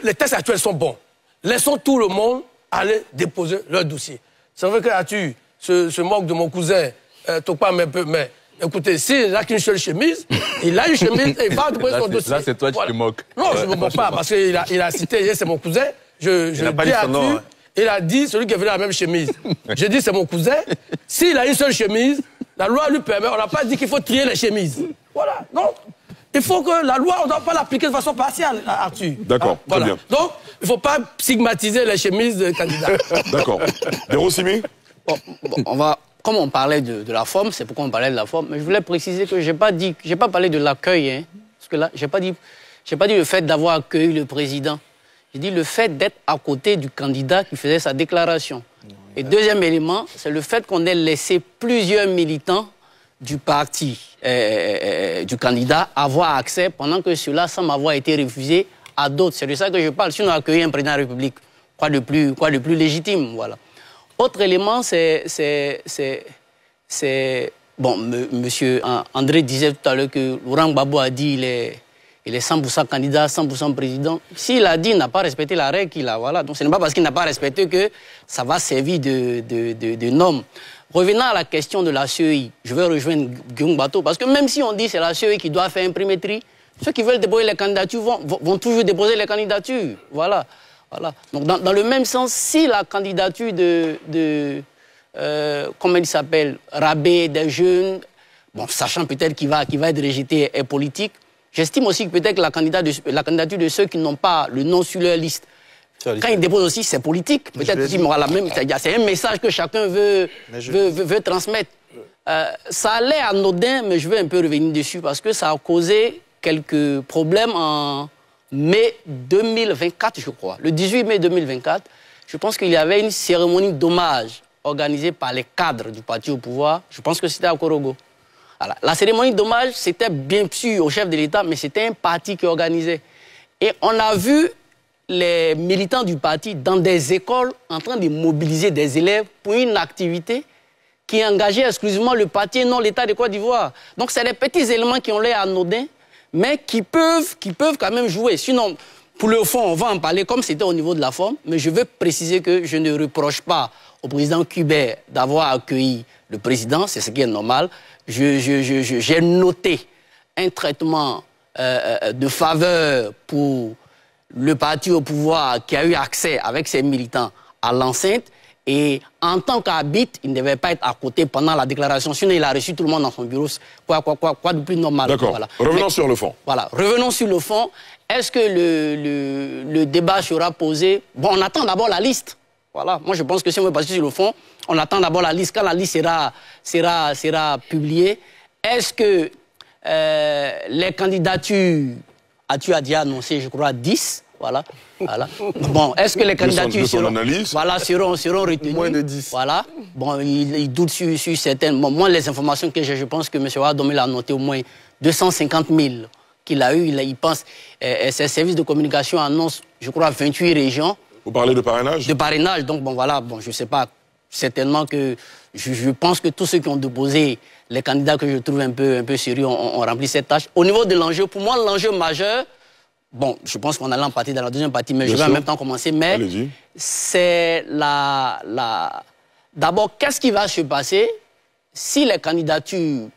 Les tests actuels sont bons. Laissons tout le monde aller déposer leur dossier. C'est vrai que là-dessus, se moque de mon cousin, Tokpa, mais Écoutez, s'il n'a qu'une seule chemise, il a une chemise et il va déposer son dossier. Là, c'est toi qui te moques. Non, je ne me moque pas, parce qu'il a cité, c'est mon cousin. Je dis à lui, il a dit, celui qui avait la même chemise. J'ai dit, c'est mon cousin. S'il a une seule chemise, la loi lui permet, on n'a pas dit qu'il faut trier les chemises. Voilà, donc... Il faut que la loi, on ne doit pas l'appliquer de façon partielle, Arthur. D'accord, très bien. Donc, il ne faut pas stigmatiser les chemises de candidats. D'accord. Dérossimi? Comme on parlait de la forme, c'est pourquoi on parlait de la forme, mais je voulais préciser que je n'ai pas parlé de l'accueil, hein, parce que là, je n'ai pas dit le fait d'avoir accueilli le président. J'ai dit le fait d'être à côté du candidat qui faisait sa déclaration. Et deuxième élément, c'est le fait qu'on ait laissé plusieurs militants du parti, du candidat, avoir accès pendant que cela semble avoir été refusé à d'autres. C'est de ça que je parle. Si on a accueilli un président de la République, quoi de plus légitime, voilà. Autre élément, bon, monsieur André disait tout à l'heure que Laurent Gbagbo a dit il est 100% candidat, 100% président. S'il a dit, il n'a pas respecté la règle qu'il a, voilà. Donc ce n'est pas parce qu'il n'a pas respecté que ça va servir de norme. Revenant à la question de la CEI, je vais rejoindre Guillaume Bateau, parce que même si on dit que c'est la CEI qui doit faire imprimétrie, ceux qui veulent déposer les candidatures vont toujours déposer les candidatures. Voilà. Donc dans le même sens, si la candidature comment il s'appelle, Rabé, des jeunes, bon, sachant peut-être qu'il va être rejeté, est politique, j'estime aussi que peut-être la candidature de ceux qui n'ont pas le nom sur leur liste, quand ils déposent aussi, c'est politique. Peut-être qu'il aura la même. C'est un message que chacun veut transmettre. Ça a l'air anodin, mais je veux un peu revenir dessus parce que ça a causé quelques problèmes en mai 2024, je crois. Le 18 mai 2024, je pense qu'il y avait une cérémonie d'hommage organisée par les cadres du parti au pouvoir. Je pense que c'était à Korogo. Voilà. La cérémonie d'hommage, c'était bien sûr au chef de l'État, mais c'était un parti qui organisait. Et on a vu les militants du parti dans des écoles en train de mobiliser des élèves pour une activité qui engageait exclusivement le parti et non l'État de Côte d'Ivoire. Donc c'est des petits éléments qui ont l'air anodins, mais qui peuvent quand même jouer. Sinon, pour le fond, on va en parler comme c'était au niveau de la forme, mais je veux préciser que je ne reproche pas au président cubain d'avoir accueilli le président, c'est ce qui est normal. J'ai noté un traitement de faveur pour le parti au pouvoir qui a eu accès avec ses militants à l'enceinte. Et en tant qu'arbitre, il ne devait pas être à côté pendant la déclaration. Sinon, il a reçu tout le monde dans son bureau. Quoi de plus normal. D'accord. Voilà. Revenons sur le fond. Voilà. Revenons sur le fond. Est-ce que le débat sera posé? Bon, on attend d'abord la liste. Voilà. Moi, je pense que si on veut passer sur le fond, on attend d'abord la liste. Quand la liste sera publiée, est-ce que les candidatures, tu as déjà annoncé, je crois, 10. Voilà. Bon, est-ce que les candidatures seront retenues? Moins de 10. Voilà. Bon, il doute sur certaines. Bon, moi, les informations que j'ai, je pense que M. Ouadomil a noté au moins 250 000 qu'il a eu. Il pense, ses services de communication annoncent, je crois, 28 régions. Vous parlez de parrainage? De parrainage. Donc, bon, voilà. Bon, je ne sais pas. Certainement que je pense que tous ceux qui ont déposé, les candidats que je trouve un peu sérieux, ont rempli cette tâche. Au niveau de l'enjeu, pour moi, l'enjeu majeur, bon, je pense qu'on allait en partie dans la deuxième partie, mais je vais en même temps commencer. Mais c'est D'abord, qu'est-ce qui va se passer si les candidatures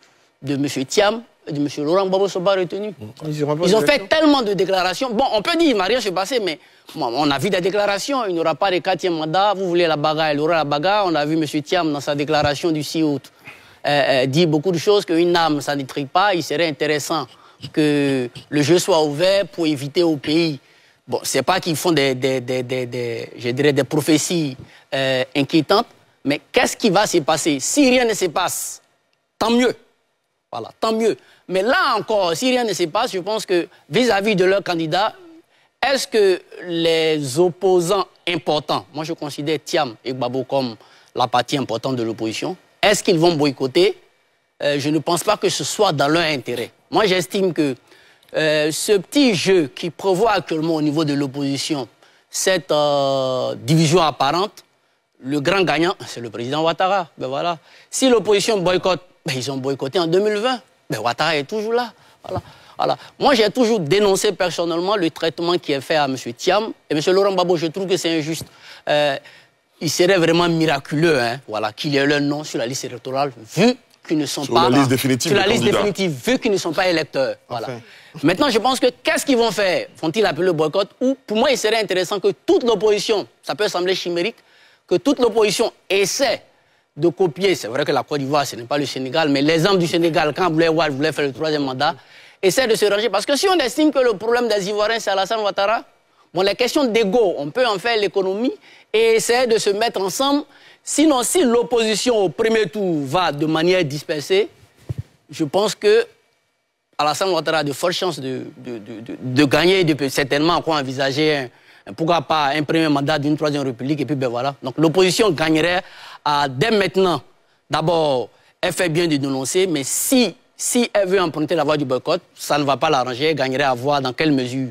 de M. Thiam et de M. Laurent Gbagbo ne sont pas retenues? Ils ont fait tellement de déclarations. Bon, on peut dire qu'il ne va rien se passer, mais on a vu des déclarations. Il n'y aura pas de 4e mandat. Vous voulez la bagarre, il aura la bagarre. On a vu M. Thiam dans sa déclaration du 6 août dire beaucoup de choses, qu'une âme, ça ne trique pas. Il serait intéressant que le jeu soit ouvert pour éviter au pays. Bon, c'est pas qu'ils font je dirais des prophéties inquiétantes, mais qu'est-ce qui va se passer? Si rien ne se passe, tant mieux. Voilà, tant mieux. Mais là encore, si rien ne se passe, je pense que vis-à-vis de leurs candidats, est-ce que les opposants importants, moi je considère Thiam et Gbagbo comme la partie importante de l'opposition, est-ce qu'ils vont boycotter? Je ne pense pas que ce soit dans leur intérêt. Moi, j'estime que ce petit jeu qui prévoit actuellement au niveau de l'opposition, cette division apparente, le grand gagnant, c'est le président Ouattara. Ben voilà. Si l'opposition boycotte, ben ils ont boycotté en 2020. Ben Ouattara est toujours là. Voilà. Moi, j'ai toujours dénoncé personnellement le traitement qui est fait à M. Thiam. Et M. Laurent Gbagbo, je trouve que c'est injuste. Il serait vraiment miraculeux, voilà, qu'il y ait leur nom sur la liste électorale, vu qui ne sont sur pas... la liste définitive sur la des liste candidats. définitive, vu qu'ils ne sont pas électeurs. Voilà. Enfin. Maintenant, je pense que qu'est-ce qu'ils vont faire? Vont-ils appeler le boycott? Ou, pour moi, il serait intéressant que toute l'opposition, ça peut sembler chimérique, que toute l'opposition essaie de copier, c'est vrai que la Côte d'Ivoire, ce n'est pas le Sénégal, mais l'exemple du Sénégal, quand Blair Wade voulait faire le 3e mandat, essaie de se ranger. Parce que si on estime que le problème des Ivoiriens, c'est Alassane Ouattara, bon, les questions d'ego, on peut en faire l'économie et essayer de se mettre ensemble. Sinon, si l'opposition au premier tour va de manière dispersée, je pense que Alassane Ouattara a de fortes chances de gagner et de certainement encore envisager, pourquoi pas, un premier mandat d'une 3e République. Et puis, ben voilà. Donc, l'opposition gagnerait dès maintenant. D'abord, elle fait bien de dénoncer, mais si elle veut emprunter la voie du boycott, ça ne va pas l'arranger. Elle gagnerait à voir dans quelle mesure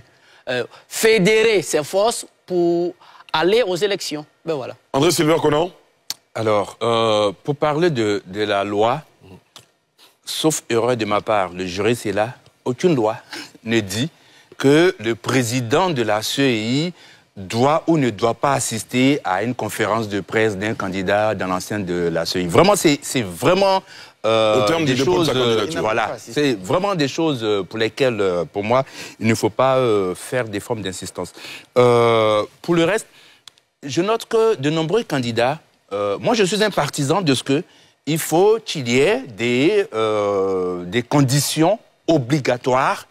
fédérer ses forces pour aller aux élections. Ben voilà. André Sylvain Conan. Alors, pour parler de la loi, sauf erreur de ma part, le juriste est là, aucune loi ne dit que le président de la CEI doit ou ne doit pas assister à une conférence de presse d'un candidat dans l'enceinte de la CEI. Vraiment, c'est vraiment au terme des du dépôt de sa choses, candidature. voilà, c'est vraiment des choses pour lesquelles, pour moi, il ne faut pas faire des formes d'insistance. Pour le reste, je note que de nombreux candidats, moi je suis un partisan de ce que il faut qu'il y ait des conditions obligatoires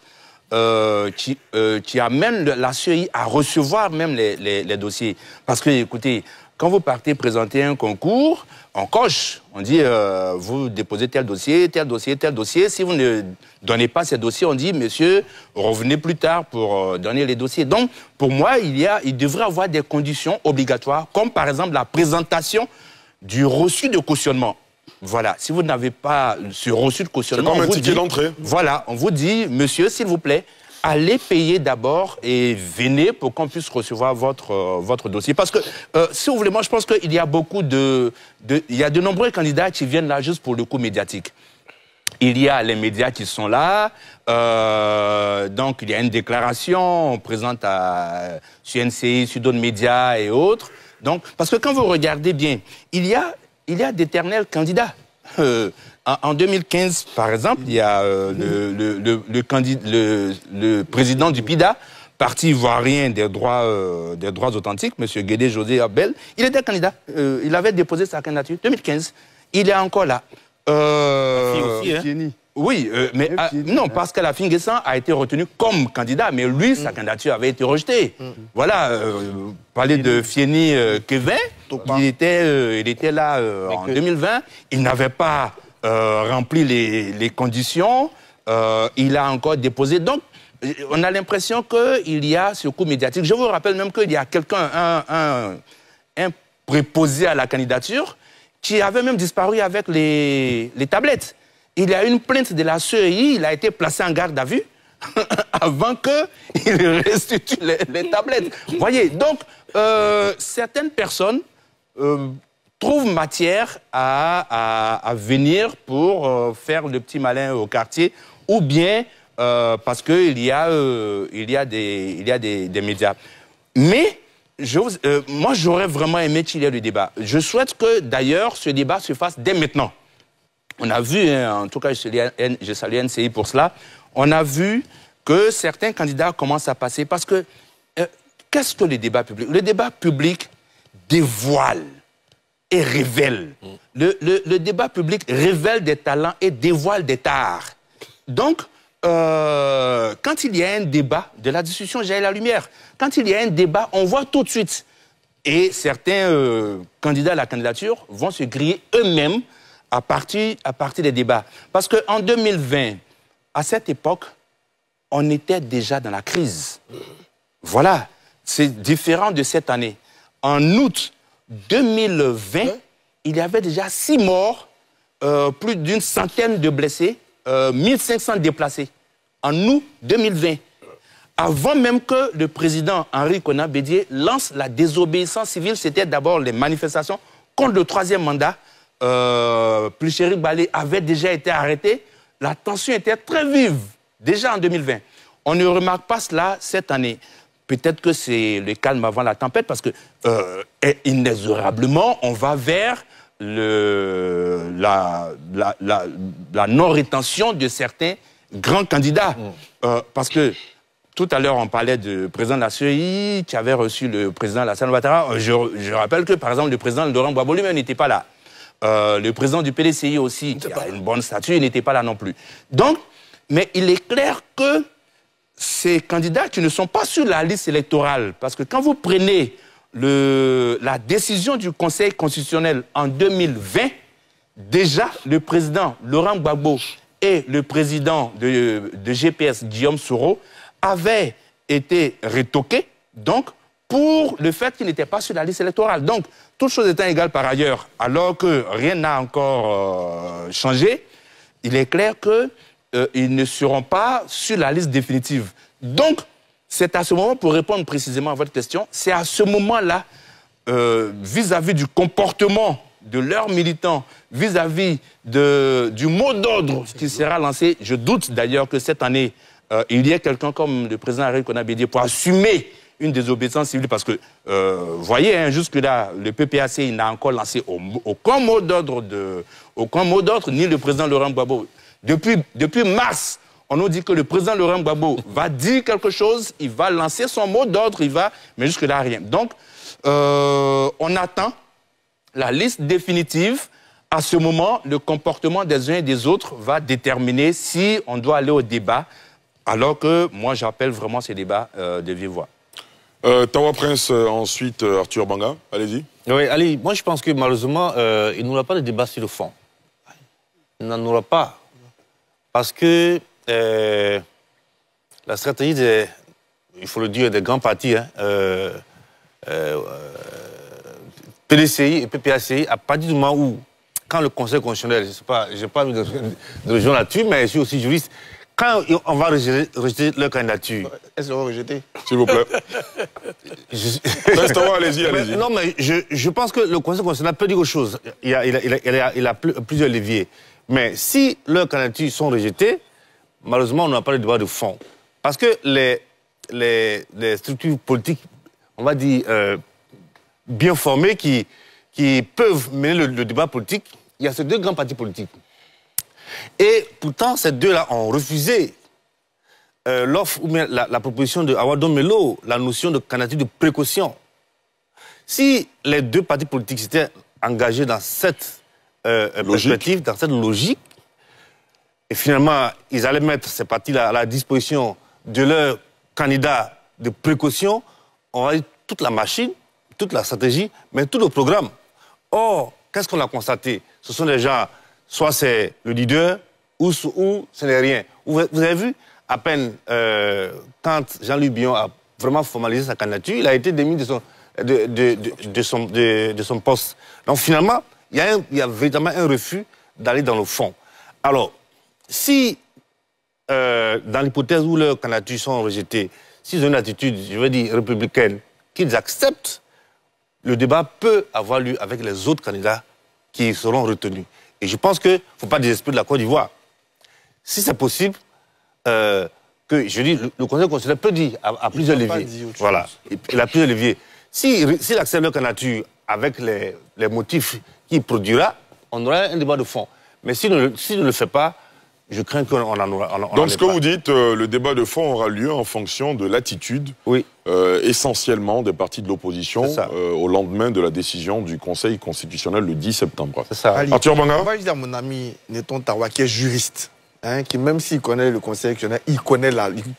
qui amènent la CEI à recevoir même les dossiers. Parce que, écoutez, quand vous partez présenter un concours, on coche, on dit vous déposez tel dossier, tel dossier, tel dossier. Si vous ne donnez pas ces dossiers, on dit monsieur, revenez plus tard pour donner les dossiers. Donc, pour moi, il devrait y avoir des conditions obligatoires, comme par exemple la présentation du reçu de cautionnement. Voilà, si vous n'avez pas ce reçu de cautionnement, c'est comme un ticket d'entrée. Voilà, on vous dit, monsieur, s'il vous plaît, allez payer d'abord et venez pour qu'on puisse recevoir votre dossier. Parce que, si vous voulez, moi, je pense qu'il y a beaucoup il y a de nombreux candidats qui viennent là juste pour le coup médiatique. Il y a les médias qui sont là, donc il y a une déclaration, on présente sur NCI, sur d'autres médias et autres. Donc, parce que quand vous regardez bien, il y a d'éternels candidats. En 2015, par exemple, il y a le président du PIDA, Parti ivoirien des droits authentiques, M. Guédé José Abel. Il était candidat. Il avait déposé sa candidature en 2015. Il est encore là. Aussi, hein? Oui, mais non, parce que la Finguessan a été retenu comme candidat, mais lui, sa candidature avait été rejetée. Voilà, parler de Fieni Kevin, il était là en 2020, il n'avait pas rempli les conditions, il a encore déposé. Donc, on a l'impression qu'il y a ce coup médiatique. Je vous rappelle même qu'il y a quelqu'un, un préposé à la candidature, qui avait même disparu avec les tablettes. Il y a une plainte de la CEI, il a été placé en garde à vue avant qu'il restitue les tablettes. Vous voyez, donc, certaines personnes trouvent matière à venir pour faire le petit malin au quartier, ou bien parce qu'il y a des médias. Mais, moi, j'aurais vraiment aimé qu'il y ait le débat. Je souhaite que, d'ailleurs, ce débat se fasse dès maintenant. On a vu, en tout cas, je salue NCI pour cela, on a vu que certains candidats commencent à passer. Parce que, qu'est-ce que le débat public? Le débat public dévoile et révèle. Le débat public révèle des talents et dévoile des tares. Donc, quand il y a un débat, de la discussion jaillit la lumière. Quand il y a un débat, on voit tout de suite. Et certains candidats à la candidature vont se griller eux-mêmes à partir des débats. Parce qu'en 2020, à cette époque, on était déjà dans la crise. Voilà, c'est différent de cette année. En août 2020, il y avait déjà 6 morts, plus d'une centaine de blessés, 1500 déplacés. En août 2020. Avant même que le président Henri Konan Bédié lance la désobéissance civile, c'était d'abord les manifestations contre le 3e mandat. Plichéry Balé avait déjà été arrêté. La tension était très vive, déjà en 2020. On ne remarque pas cela cette année. Peut-être que c'est le calme avant la tempête, parce que inexorablement, on va vers la non-rétention de certains grands candidats. Parce que tout à l'heure, on parlait du président de la CEI qui avait reçu le président Alassane Ouattara. Je rappelle que, par exemple, le président Laurent Gbagbo lui-même n'était pas là. Le président du PDCI aussi, qui a une bonne statue, il n'était pas là non plus. Donc, mais il est clair que ces candidats qui ne sont pas sur la liste électorale, parce que quand vous prenez la décision du Conseil constitutionnel en 2020, déjà le président Laurent Gbagbo et le président de GPS, Guillaume Soro, avaient été rétoqués, donc, pour le fait qu'ils n'étaient pas sur la liste électorale. Donc, toutes choses étant égales par ailleurs, alors que rien n'a encore changé, il est clair qu'ils ne seront pas sur la liste définitive. Donc, c'est à ce moment, pour répondre précisément à votre question, c'est à ce moment-là, vis-à-vis du comportement de leurs militants, vis-à-vis du mot d'ordre qui sera lancé, je doute d'ailleurs que cette année, il y ait quelqu'un comme le président Ariel Konabédié pour assumer une désobéissance civile, parce que, voyez, hein, jusque-là, le PPACI n'a encore lancé aucun mot d'ordre, ni le président Laurent Gbagbo. Depuis mars, on nous dit que le président Laurent Gbagbo va dire quelque chose, il va lancer son mot d'ordre, mais jusque-là, rien. Donc, on attend la liste définitive. À ce moment, le comportement des uns et des autres va déterminer si on doit aller au débat, alors que moi, j'appelle vraiment ces débats de vive voix. Tawa Prince, ensuite Arthur Banga, allez-y. Oui, allez, moi je pense que malheureusement, il n'y aura pas de débat sur le fond. Il n'en aura pas. Parce que la stratégie des, il faut le dire, des grands partis, hein, PDCI et PPACI, à partir du moment où, quand le Conseil constitutionnel, je n'ai pas mis de région là-dessus, mais je suis aussi juriste, quand on va rejeter leur candidature... Est-ce qu'on va rejeter? S'il vous plaît. Allez-y, allez-y. Non, mais je pense que le Conseil constitutionnel peut dire autre chose. Il a plusieurs leviers. Mais si leurs candidatures sont rejetées, malheureusement, on n'a pas de débat de fond. Parce que les structures politiques, on va dire, bien formées, qui peuvent mener le débat politique, il y a ces deux grands partis politiques. Et pourtant, ces deux-là ont refusé l'offre ou bien la proposition de Awadon Melo, la notion de candidature de précaution. Si les deux partis politiques s'étaient engagés dans cette perspective, dans cette logique, et finalement, ils allaient mettre ces partis-là à la disposition de leurs candidats de précaution, on va dire toute la machine, toute la stratégie, mais tout le programme. Or, qu'est-ce qu'on a constaté? Ce sont des gens, soit c'est le leader, ou ce n'est rien. Vous avez vu, à peine quand Jean-Louis Billon a vraiment formalisé sa candidature, il a été démis de son poste. Donc finalement, il y a véritablement un refus d'aller dans le fond. Alors, si, dans l'hypothèse où leurs candidatures sont rejetées, s'ils ont une attitude, je veux dire, républicaine, qu'ils acceptent, le débat peut avoir lieu avec les autres candidats qui seront retenus. Et je pense qu'il ne faut pas désespérer de la Côte d'Ivoire. Si c'est possible, que je dis, le Conseil constitutionnel peut dire à plusieurs leviers. Voilà, il a plusieurs leviers. S'il accepte leur candidature avec les motifs qu'il produira, on aura un débat de fond. Mais s'il ne le fait pas, je crains qu'on en aura. Donc ce que vous dites, le débat de fond aura lieu en fonction de l'attitude, essentiellement des partis de l'opposition, au lendemain de la décision du Conseil constitutionnel le 10 septembre. C'est ça. Arthur Banga. On va dire à mon ami Neton Tawa, qui est juriste, hein, qui même s'il connaît le Conseil constitutionnel, il connaît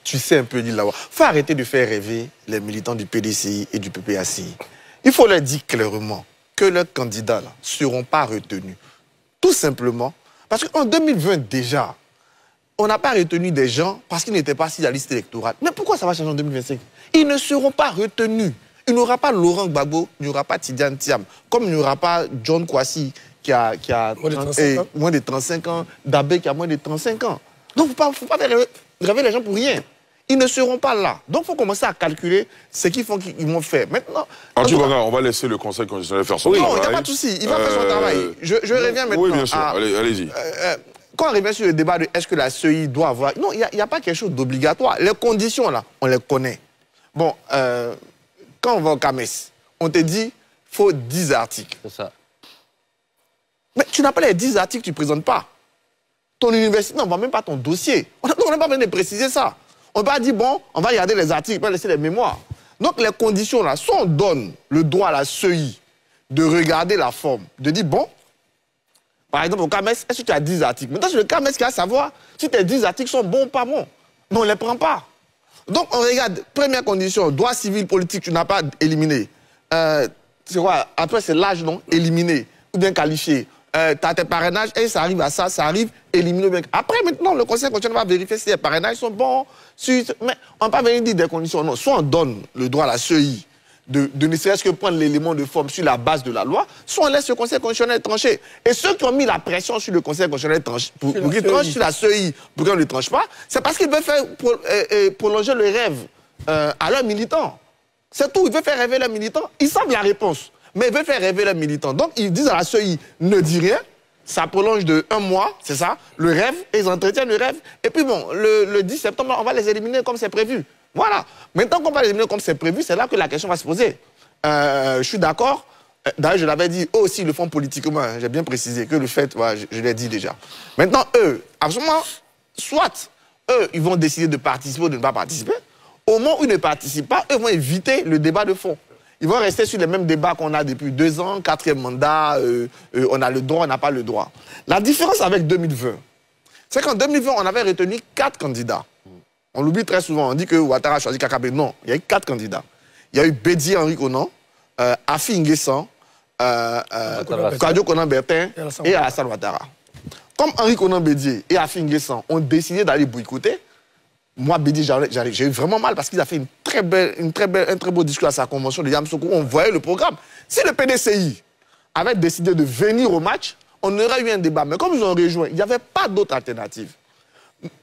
tu sais un peu l'île là-bas. Il faut arrêter de faire rêver les militants du PDCI et du PPACI. Il faut leur dire clairement que leurs candidats ne seront pas retenus. Tout simplement, parce qu'en 2020 déjà, on n'a pas retenu des gens parce qu'ils n'étaient pas sur la liste électorale. Mais pourquoi ça va changer en 2025? Ils ne seront pas retenus. Il n'y aura pas Laurent Gbagbo, il n'y aura pas Tidiane Thiam, comme il n'y aura pas John Kwasi qui a moins de 35 ans, Dabé qui a moins de 35 ans. Donc il ne faut pas faire rêver les gens pour rien. Ils ne seront pas là. Donc il faut commencer à calculer ce qu'ils vont faire. Maintenant, Arthur Banga, on va laisser le Conseil constitutionnel faire son travail. Non, il n'y a pas de souci. Il va faire son travail. Je reviens maintenant. Oui, bien sûr. Allez-y. Quand on revient sur le débat de est-ce que la CEI doit avoir... Non, il n'y a pas quelque chose d'obligatoire. Les conditions, là, on les connaît. Bon, quand on va au CAMES, on te dit qu'il faut 10 articles. C'est ça. Mais tu n'as pas les 10 articles que tu ne présentes pas. Ton université n'envoie même pas ton dossier. On n'a pas besoin de préciser ça. On ne peut pas dire, bon, on va regarder les articles, on va laisser les mémoires. Donc les conditions là, soit on donne le droit à la CEI de regarder la forme, de dire, bon, par exemple, au CAMES, est-ce que tu as 10 articles? Maintenant, c'est le CAMES qui va savoir si tes 10 articles sont bons ou pas bons. Mais on ne les prend pas. Donc, on regarde, première condition, droit civil, politique, tu n'as pas éliminé. C'est quoi? Après, c'est l'âge, non? Éliminé, ou bien qualifié. Tu as tes parrainages, et ça arrive à ça arrive, éliminé ou bien... Après, maintenant, le Conseil constitutionnel va vérifier si les parrainages sont bons. Mais on ne peut pas venir dire des conditions. Non, soit on donne le droit à la CEI de ne serait-ce que prendre l'élément de forme sur la base de la loi, soit on laisse le Conseil constitutionnel trancher. Et ceux qui ont mis la pression sur le Conseil constitutionnel pour qu'il tranche sur la CEI, pour qu'on ne le tranche pas, c'est parce qu'ils veulent faire prolonger le rêve à leurs militants. C'est tout, ils veulent faire rêver leurs militants. Ils savent la réponse, mais ils veulent faire rêver leurs militants. Donc ils disent à la CEI, ne dis rien, ça prolonge de 1 mois, c'est ça, le rêve, et ils entretiennent le rêve. Et puis bon, le 10 septembre, on va les éliminer comme c'est prévu. Voilà. Maintenant qu'on va les éliminer comme c'est prévu, c'est là que la question va se poser. Je suis d'accord. D'ailleurs, je l'avais dit, eux aussi le font politiquement. J'ai bien précisé que le fait, voilà, je l'ai dit déjà. Maintenant, eux, absolument, soit eux, ils vont décider de participer ou de ne pas participer. Au moment où ils ne participent pas, eux vont éviter le débat de fond. Ils vont rester sur les mêmes débats qu'on a depuis 2 ans, 4e mandat, on a le droit, on n'a pas le droit. La différence avec 2020, c'est qu'en 2020, on avait retenu 4 candidats. On l'oublie très souvent, on dit que Ouattara a choisi Kakabe. Non, il y a eu 4 candidats. Il y a eu Bédié Henri Konan, Afi Nguessan, Kwadjo Konan Bertin et Alassane Ouattara. Comme Henri Konan Bédié et Afi Nguessan ont décidé d'aller boycotter, moi, Bédié, j'ai eu vraiment mal parce qu'il a fait un très beau discours à sa convention de Yamoussoukro. On voyait le programme. Si le PDCI avait décidé de venir au match, on aurait eu un débat. Mais comme ils ont rejoint, il n'y avait pas d'autre alternative.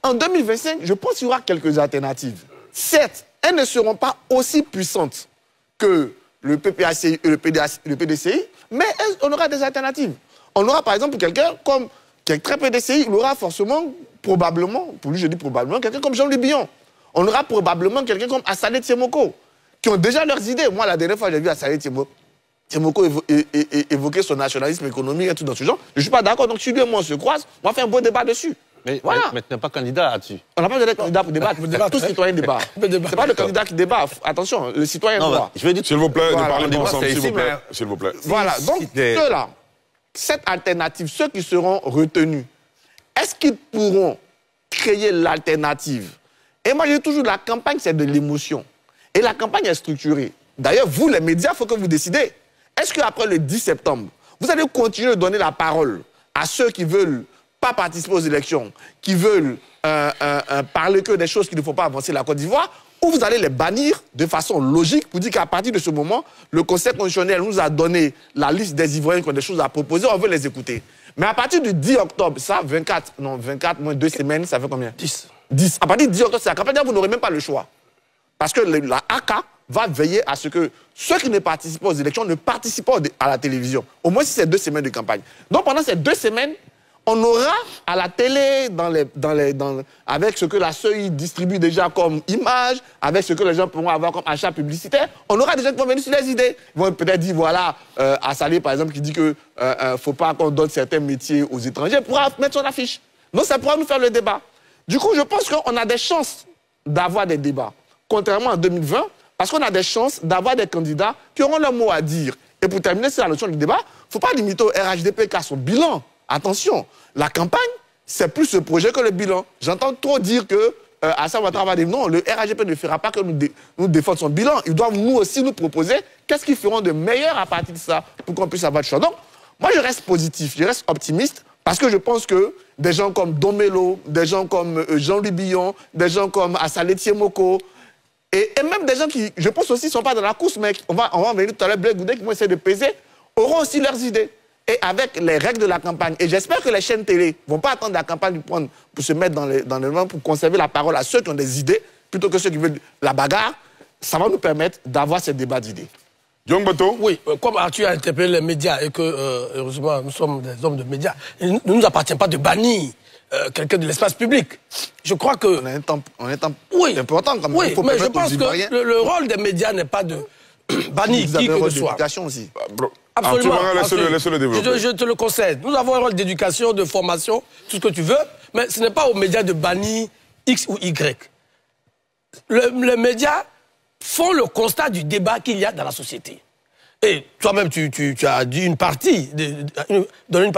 En 2025, je pense qu'il y aura quelques alternatives. Certes, elles ne seront pas aussi puissantes que le PPACI et le PDCI, mais on aura des alternatives. On aura par exemple quelqu'un comme qui est très PDCI, il aura forcément, probablement, pour lui je dis probablement, quelqu'un comme Jean-Louis Billon. On aura probablement quelqu'un comme Assalé Tiemoko, qui ont déjà leurs idées. Moi, la dernière fois, j'ai vu Assalé Tiemoko évoquer son nationalisme économique et tout dans ce genre. Je ne suis pas d'accord, donc si lui et moi on se croise, on va faire un beau débat dessus. Mais, voilà. mais tu n'es pas candidat là-dessus. On n'a pas besoin d'être candidat pour débattre. Tout citoyen débat. C'est pas le candidat qui débat. Attention, le citoyen doit. Je veux dire, s'il vous plaît, voilà, ne parlez pas ensemble, s'il vous plaît. Mais... S'il vous plaît. Voilà, donc ceux-là, cette alternative, ceux qui seront retenus, est-ce qu'ils pourront créer l'alternative? Et moi, je dis toujours, la campagne, c'est de l'émotion. Et la campagne est structurée. D'ailleurs, vous, les médias, il faut que vous décidez. Est-ce qu'après le 10 septembre, vous allez continuer de donner la parole à ceux qui veulent pas participer aux élections, qui veulent parler que des choses qui ne font pas avancer la Côte d'Ivoire, ou vous allez les bannir de façon logique pour dire qu'à partir de ce moment, le Conseil constitutionnel nous a donné la liste des Ivoiriens qui ont des choses à proposer, on veut les écouter. Mais à partir du 10 octobre, ça, 24 moins 2 semaines, ça fait combien? 10. À partir du 10 octobre, c'est la campagne, vous n'aurez même pas le choix. Parce que la AK va veiller à ce que ceux qui ne participent pas aux élections ne participent pas à la télévision. Au moins si c'est 2 semaines de campagne. Donc pendant ces 2 semaines, on aura à la télé, avec ce que la CEI distribue déjà comme image, avec ce que les gens pourront avoir comme achat publicitaire, on aura des gens qui vont venir sur les idées. Ils vont peut-être dire, voilà, Assalé, par exemple, qui dit qu'il ne faut pas qu'on donne certains métiers aux étrangers, pourra mettre son affiche. Donc ça pourra nous faire le débat. Du coup, je pense qu'on a des chances d'avoir des débats, contrairement à 2020, parce qu'on a des chances d'avoir des candidats qui auront leur mot à dire. Et pour terminer sur la notion du débat, il ne faut pas limiter au RHDP qu'à son bilan. Attention, la campagne, c'est plus ce projet que le bilan. J'entends trop dire que Alassane Ouattara va dire non, le RHDP ne fera pas que nous défendre son bilan. Ils doivent nous aussi nous proposer qu'est-ce qu'ils feront de meilleur à partir de ça pour qu'on puisse avoir le choix. Donc, moi, je reste positif, je reste optimiste parce que je pense que des gens comme Domelo, des gens comme Jean-Louis Billon, des gens comme Assalé Tiemoko, et même des gens qui, je pense aussi, ne sont pas dans la course, mais on va venir tout à l'heure, Blé Goudé, qui vont essayer de peser, auront aussi leurs idées. Et avec les règles de la campagne. Et j'espère que les chaînes télé ne vont pas attendre la campagne pour se mettre dans le vent, pour conserver la parole à ceux qui ont des idées, plutôt que ceux qui veulent la bagarre. Ça va nous permettre d'avoir ce débat d'idées. Young Bato. Oui, comme Arthur a interpellé les médias et que, heureusement, nous sommes des hommes de médias, il ne nous appartient pas de bannir quelqu'un de l'espace public. Je crois que... On est important quand même. Oui, mais je pense que le rôle des médias n'est pas de bannir Vous avez qui un que rôle ce soit. d'éducation aussi. Absolument. Laisse-le développer. Je te le concède. Nous avons un rôle d'éducation, de formation, tout ce que tu veux, mais ce n'est pas aux médias de bannir X ou Y. Les médias font le constat du débat qu'il y a dans la société. Et toi-même, tu as dit une partie, donné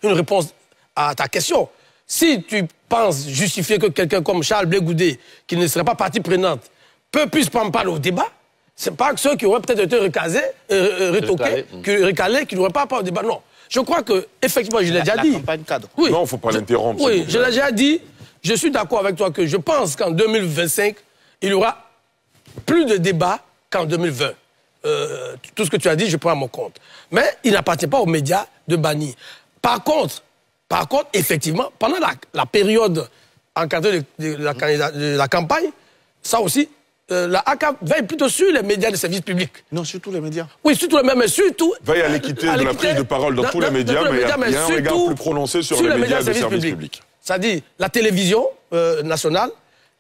une réponse à ta question. Si tu penses justifier que quelqu'un comme Charles Blé Goudé, qui ne serait pas partie prenante, puisse prendre part au débat, c'est pas que ceux qui auraient peut-être été recalés, qui n'auraient pas part au débat. Non. Je crois que, effectivement, je l'ai déjà dit. Campagne cadre. Oui. Non, il ne faut pas l'interrompre. Oui, je l'ai déjà dit. Je suis d'accord avec toi que je pense qu'en 2025, il y aura plus de débats qu'en 2020. Tout ce que tu as dit, je prends à mon compte. Mais il n'appartient pas aux médias de bannir. Par contre, effectivement, pendant la période encadrée de la campagne, ça aussi, la ACAP veille plutôt sur les médias de service public. Non, surtout les médias. Oui, surtout les médias, mais surtout... Veille à l'équité de la prise de parole dans tous les médias, mais il y a un regard plus prononcé sur les médias de service public. C'est-à-dire la télévision nationale,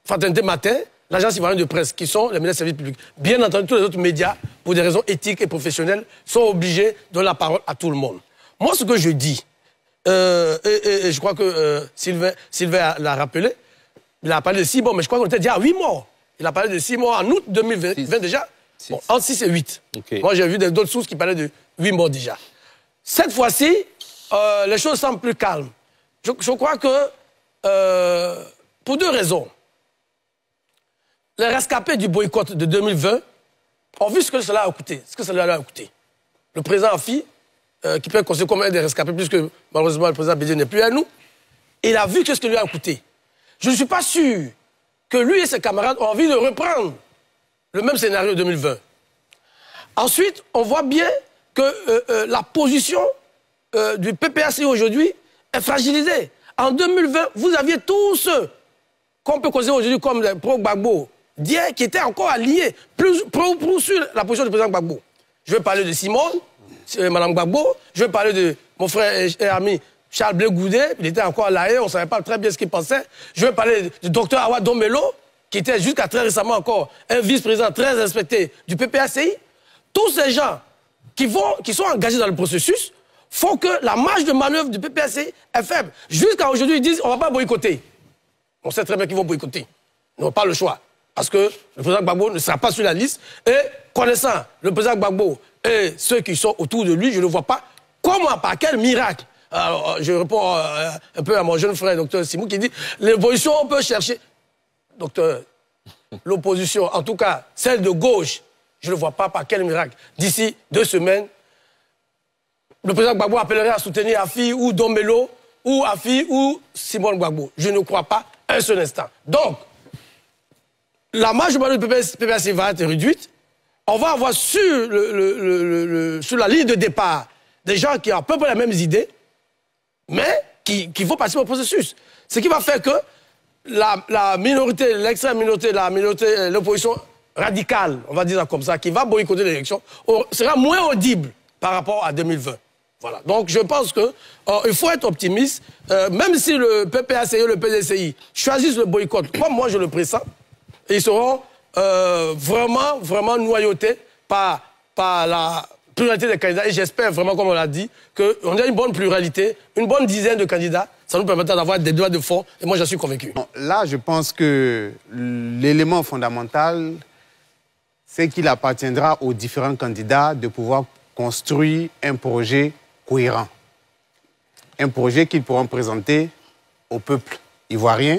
Fraternité Matin, l'agence ivoirienne de presse, qui sont les médias de service public. Bien entendu, tous les autres médias, pour des raisons éthiques et professionnelles, sont obligés de donner la parole à tout le monde. Moi, ce que je dis, et je crois que Sylvain l'a rappelé, il a parlé de 6 morts, mais je crois qu'on était déjà à 8 morts. Il a parlé de 6 morts en août 2020 déjà. Bon, entre 6 et 8. Okay. Moi, j'ai vu d'autres sources qui parlaient de 8 morts déjà. Cette fois-ci, les choses semblent plus calmes. Je crois que, pour 2 raisons. Les rescapés du boycott de 2020 ont vu ce que cela a coûté. Le président Afi, qui peut être considéré comme un des rescapés, puisque malheureusement le président Bédié n'est plus à nous, il a vu ce que lui a coûté. Je ne suis pas sûr que lui et ses camarades ont envie de reprendre le même scénario 2020. Ensuite, on voit bien que la position du PPACI aujourd'hui est fragilisée. En 2020, vous aviez tous ceux qu'on peut considérer aujourd'hui comme les pro-Gbagbo, qui étaient encore alliés, plus sur la position du président Gbagbo. Je vais parler de Simone, Mme Gbagbo, je vais parler de mon frère et ami Charles Blé Goudé, il était encore à La Haye, on ne savait pas très bien ce qu'il pensait. Je vais parler du docteur Awa Dombelo, qui était jusqu'à très récemment encore un vice-président très respecté du PPACI. Tous ces gens qui sont engagés dans le processus font que la marge de manœuvre du PPACI est faible. Jusqu'à aujourd'hui, ils disent on ne va pas boycotter. On sait très bien qu'ils vont boycotter. Ils n'ont pas le choix. Parce que le président Gbagbo ne sera pas sur la liste. Et connaissant le président Gbagbo et ceux qui sont autour de lui, je ne vois pas comment, par quel miracle. Alors, je réponds un peu à mon jeune frère, docteur Simou, qui dit l'opposition, on peut chercher. Docteur, l'opposition, en tout cas celle de gauche, je ne vois pas par quel miracle. D'ici 2 semaines, le président Gbagbo appellerait à soutenir Afi ou Dombelo, ou Afi ou Simone Gbagbo. Je ne crois pas un seul instant. Donc, la marge de manœuvre du PPACI va être réduite. On va avoir sur la ligne de départ des gens qui ont à peu près les mêmes idées, mais qui vont participer au processus. Ce qui va faire que la minorité, l'extrême minorité, l'opposition radicale, on va dire ça comme ça, qui va boycotter l'élection, sera moins audible par rapport à 2020. Voilà. Donc je pense qu'il faut être optimiste, même si le PPACI et le PDCI choisissent le boycott, comme moi je le pressens, ils seront vraiment noyautés par la pluralité des candidats. Et j'espère vraiment, comme on l'a dit, qu'on a une bonne pluralité, une bonne dizaine de candidats. Ça nous permettra d'avoir des débats de fond. Et moi, j'en suis convaincu. Là, je pense que l'élément fondamental, c'est qu'il appartiendra aux différents candidats de pouvoir construire un projet cohérent. Un projet qu'ils pourront présenter au peuple ivoirien.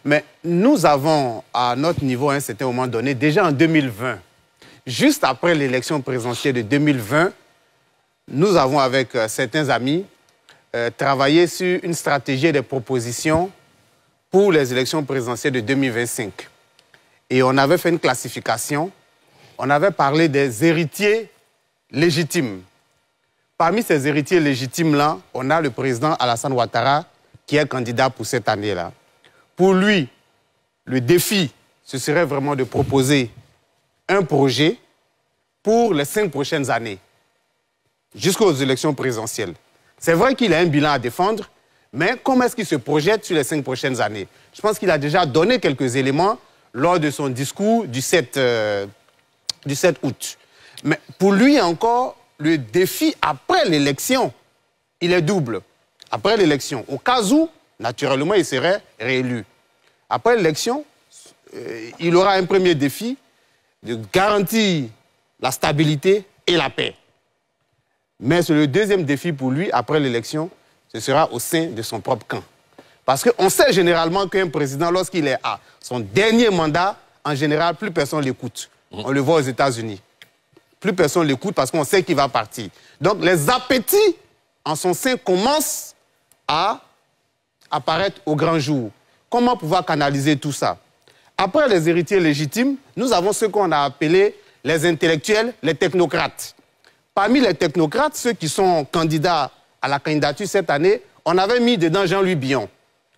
Mais nous avons, à notre niveau, à un certain moment donné, déjà en 2020, juste après l'élection présidentielle de 2020, nous avons, avec certains amis, travaillé sur une stratégie et des propositions pour les élections présidentielles de 2025. Et on avait fait une classification. On avait parlé des héritiers légitimes. Parmi ces héritiers légitimes-là, on a le président Alassane Ouattara, qui est candidat pour cette année-là. Pour lui, le défi, ce serait vraiment de proposer un projet pour les 5 prochaines années, jusqu'aux élections présidentielles. C'est vrai qu'il a un bilan à défendre, mais comment est-ce qu'il se projette sur les 5 prochaines années? Je pense qu'il a déjà donné quelques éléments lors de son discours du 7 du 7 août. Mais pour lui encore, le défi après l'élection, il est double. Après l'élection, au cas où, naturellement, il serait réélu. Après l'élection, il aura un premier défi de garantir la stabilité et la paix. Mais c'est le deuxième défi pour lui, après l'élection, ce sera au sein de son propre camp. Parce qu'on sait généralement qu'un président, lorsqu'il est à son dernier mandat, en général, plus personne ne l'écoute. On le voit aux États-Unis. Plus personne ne l'écoute parce qu'on sait qu'il va partir. Donc les appétits en son sein commencent à apparaître au grand jour. Comment pouvoir canaliser tout ça? Après les héritiers légitimes, nous avons ce qu'on a appelé les intellectuels, les technocrates. Parmi les technocrates, ceux qui sont candidats à la candidature cette année, on avait mis dedans Jean-Louis Billon.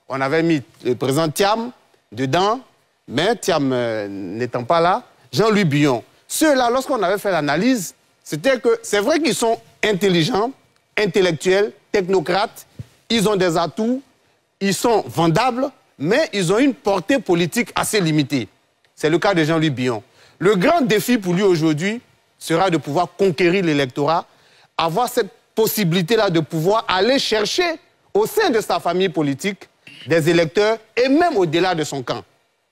On avait mis le président Thiam dedans, mais Thiam n'étant pas là, Jean-Louis Billon. Ceux-là, lorsqu'on avait fait l'analyse, c'était que c'est vrai qu'ils sont intelligents, intellectuels, technocrates, ils ont des atouts, ils sont vendables, mais ils ont une portée politique assez limitée. C'est le cas de Jean-Louis Billon. Le grand défi pour lui aujourd'hui sera de pouvoir conquérir l'électorat, avoir cette possibilité-là de pouvoir aller chercher au sein de sa famille politique des électeurs et même au-delà de son camp.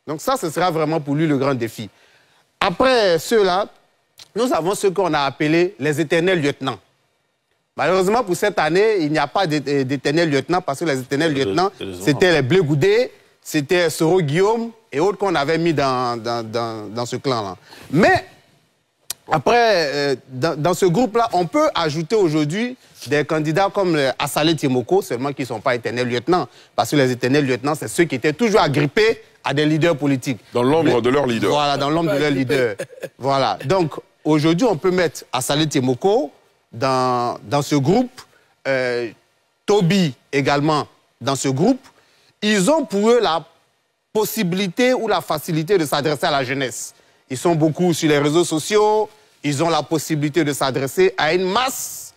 Donc ça, ce sera vraiment pour lui le grand défi. Après ceux-là, nous avons ce qu'on a appelé les éternels lieutenants. Malheureusement, pour cette année, il n'y a pas d'éternels lieutenants parce que les éternels lieutenants, c'était les Blé Goudé, c'était Soro Guillaume et autres qu'on avait mis dans ce clan-là. Mais après, dans ce groupe-là, on peut ajouter aujourd'hui des candidats comme Assalé Timoko, seulement qui ne sont pas éternels lieutenants. Parce que les éternels lieutenants, c'est ceux qui étaient toujours agrippés à des leaders politiques. Dans l'ombre de leur leader. Voilà, dans l'ombre de leur leader. Voilà. Donc, aujourd'hui, on peut mettre Assalé Timoko dans ce groupe, Toby également dans ce groupe. Ils ont pour eux la possibilité ou la facilité de s'adresser à la jeunesse. Ils sont beaucoup sur les réseaux sociaux, ils ont la possibilité de s'adresser à une masse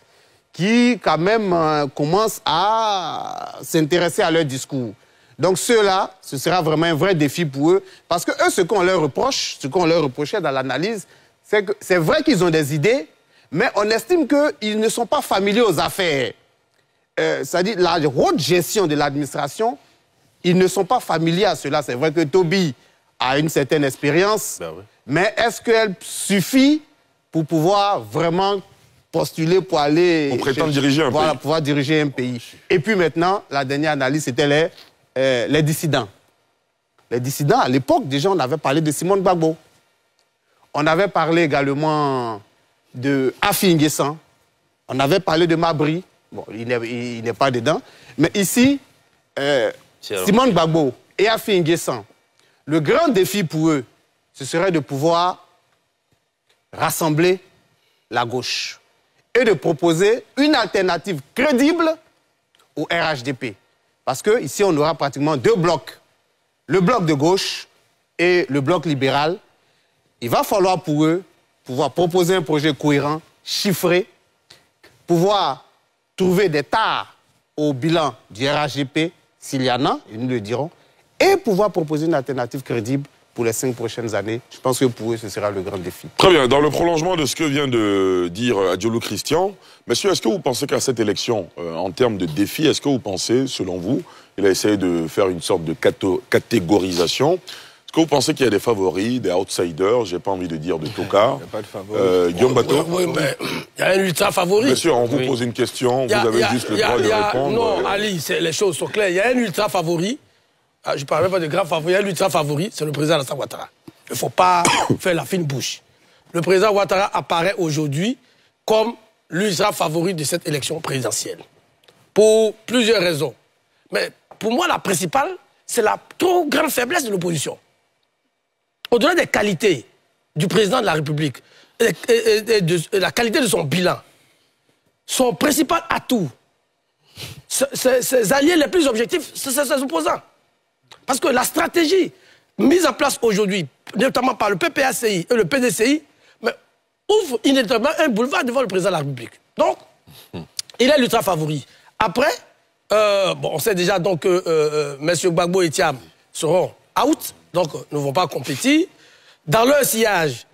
qui, quand même, commence à s'intéresser à leur discours. Donc ceux-là, ce sera vraiment un vrai défi pour eux, parce que eux, ce qu'on leur reproche, ce qu'on leur reprochait dans l'analyse, c'est que c'est vrai qu'ils ont des idées, mais on estime qu'ils ne sont pas familiers aux affaires. C'est-à-dire la haute gestion de l'administration, ils ne sont pas familiers à cela. C'est vrai que Toby a une certaine expérience, mais est-ce qu'elle suffit pour pouvoir vraiment postuler pour aller... Pour prétendre diriger un pays. Voilà, pouvoir diriger un pays. Et puis maintenant, la dernière analyse, c'était les dissidents. Les dissidents, à l'époque, déjà, on avait parlé de Simone Gbagbo. On avait parlé également de Afi N'Guessan. On avait parlé de Mabry. Bon, il n'est pas dedans. Mais ici, Simone Gbagbo et Afi N'Guessan, le grand défi pour eux, ce serait de pouvoir rassembler la gauche et de proposer une alternative crédible au RHDP. Parce qu'ici, on aura pratiquement deux blocs. Le bloc de gauche et le bloc libéral. Il va falloir pour eux pouvoir proposer un projet cohérent, chiffré, pouvoir trouver des tares au bilan du RHDP, s'il y en a, ils nous le diront, et pouvoir proposer une alternative crédible pour les 5 prochaines années. Je pense que pour eux, ce sera le grand défi. Très bien. Dans le prolongement de ce que vient de dire Adjolou Christian, monsieur, est-ce que vous pensez qu'à cette élection, en termes de défi, est-ce que vous pensez, selon vous, il a essayé de faire une sorte de catégorisation? Est-ce que vous pensez qu'il y a des favoris, des outsiders, j'ai pas envie de dire de tocards? Il n'y a pas de favoris. Guillaume Bateau? Oui, mais il y a un ultra favori. Bien sûr, on vous pose une question, vous avez juste le droit de répondre. Non, Ali, les choses sont claires. Il y a un ultra favori. Je ne parle même pas de grand favori. Il y a un ultra favori, c'est le président Alassane Ouattara. Il ne faut pas faire la fine bouche. Le président Ouattara apparaît aujourd'hui comme l'ultra favori de cette élection présidentielle. Pour plusieurs raisons. Mais pour moi, la principale, c'est la trop grande faiblesse de l'opposition. Au-delà des qualités du président de la République et de la qualité de son bilan, son principal atout, ses alliés les plus objectifs, c'est ses opposants. Parce que la stratégie mise en place aujourd'hui, notamment par le PPACI et le PDCI, ouvre inévitablement un boulevard devant le président de la République. Donc, il est l'ultra favori. Après, on sait déjà donc que M. Gbagbo et Thiam seront out, donc ne vont pas compétir. Dans leur sillage,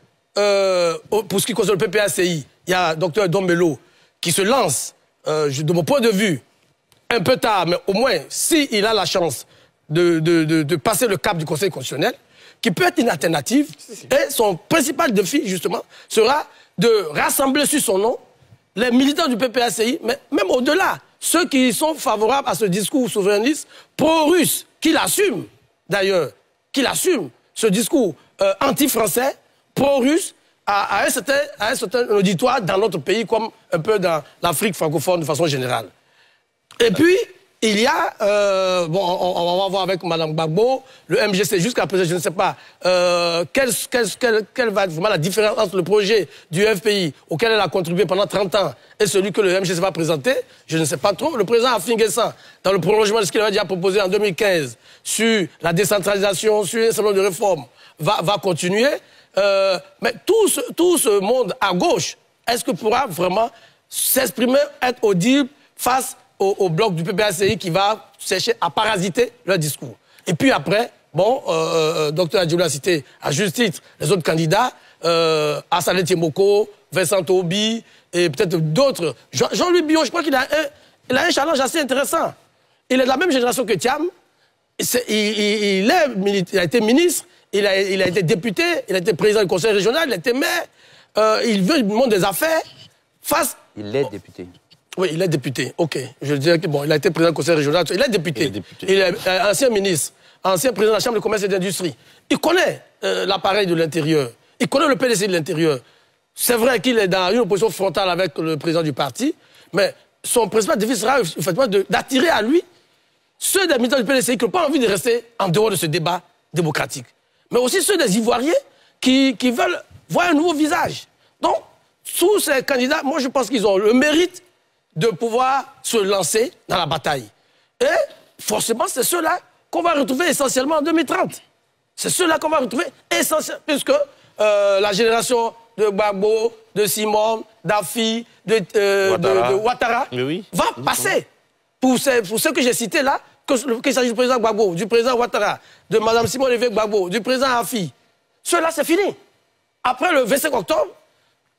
pour ce qui concerne le PPACI, il y a Dr Dombello qui se lance, de mon point de vue, un peu tard, mais au moins, s'il a la chance de passer le cap du Conseil constitutionnel, qui peut être une alternative, et son principal défi, justement, sera de rassembler sur son nom les militants du PPACI, mais même au-delà, ceux qui sont favorables à ce discours souverainiste pro-russe, qu'il assume, d'ailleurs, qu'il assume ce discours anti-français, pro-russe, à un certain auditoire dans notre pays, comme un peu dans l'Afrique francophone de façon générale. Et puis, il y a, bon, on va voir avec Mme Gbagbo, le MGC, jusqu'à présent, je ne sais pas, quelle va être vraiment la différence entre le projet du FPI, auquel elle a contribué pendant 30 ans, et celui que le MGC va présenter, je ne sais pas trop. Le président Afin Guessan, dans le prolongement de ce qu'il avait déjà proposé en 2015, sur la décentralisation, sur un certain nombre de réformes, va continuer. Mais tout ce monde à gauche, est-ce que pourra vraiment s'exprimer, être audible face au bloc du PPACI qui va chercher à parasiter leur discours? Et puis après, bon, Dr Adjoula a cité à juste titre les autres candidats, Assalé Tiemoko, Vincent Tobi et peut-être d'autres. Jean-Louis Billon, je crois qu'il a un challenge assez intéressant. Il est de la même génération que Thiam. Il a été ministre, il a été député, il a été président du conseil régional, il a été maire. Il veut le monde des affaires face... Il est député. Oui, il est député, ok. Je dirais que bon, il a été président du conseil régional, il est député. Il est ancien ministre, ancien président de la Chambre de commerce et d'industrie. Il connaît l'appareil de l'intérieur, il connaît le PDC de l'intérieur. C'est vrai qu'il est dans une opposition frontale avec le président du parti, mais son principal défi sera effectivement d'attirer à lui ceux des militants du PDC qui n'ont pas envie de rester en dehors de ce débat démocratique, mais aussi ceux des Ivoiriens qui veulent voir un nouveau visage. Donc, tous ces candidats, moi je pense qu'ils ont le mérite de pouvoir se lancer dans la bataille. Et forcément, c'est ceux-là qu'on va retrouver essentiellement en 2030. C'est ceux-là qu'on va retrouver essentiellement, puisque la génération de Gbagbo, de Simone, d'Afi, de Ouattara va passer. Pour ceux que j'ai cités là, qu'il s'agisse du président Gbagbo, du président Ouattara, de Mme Simone Lévé Gbagbo, du président Afi, ceux-là, c'est fini. Après le 25 octobre,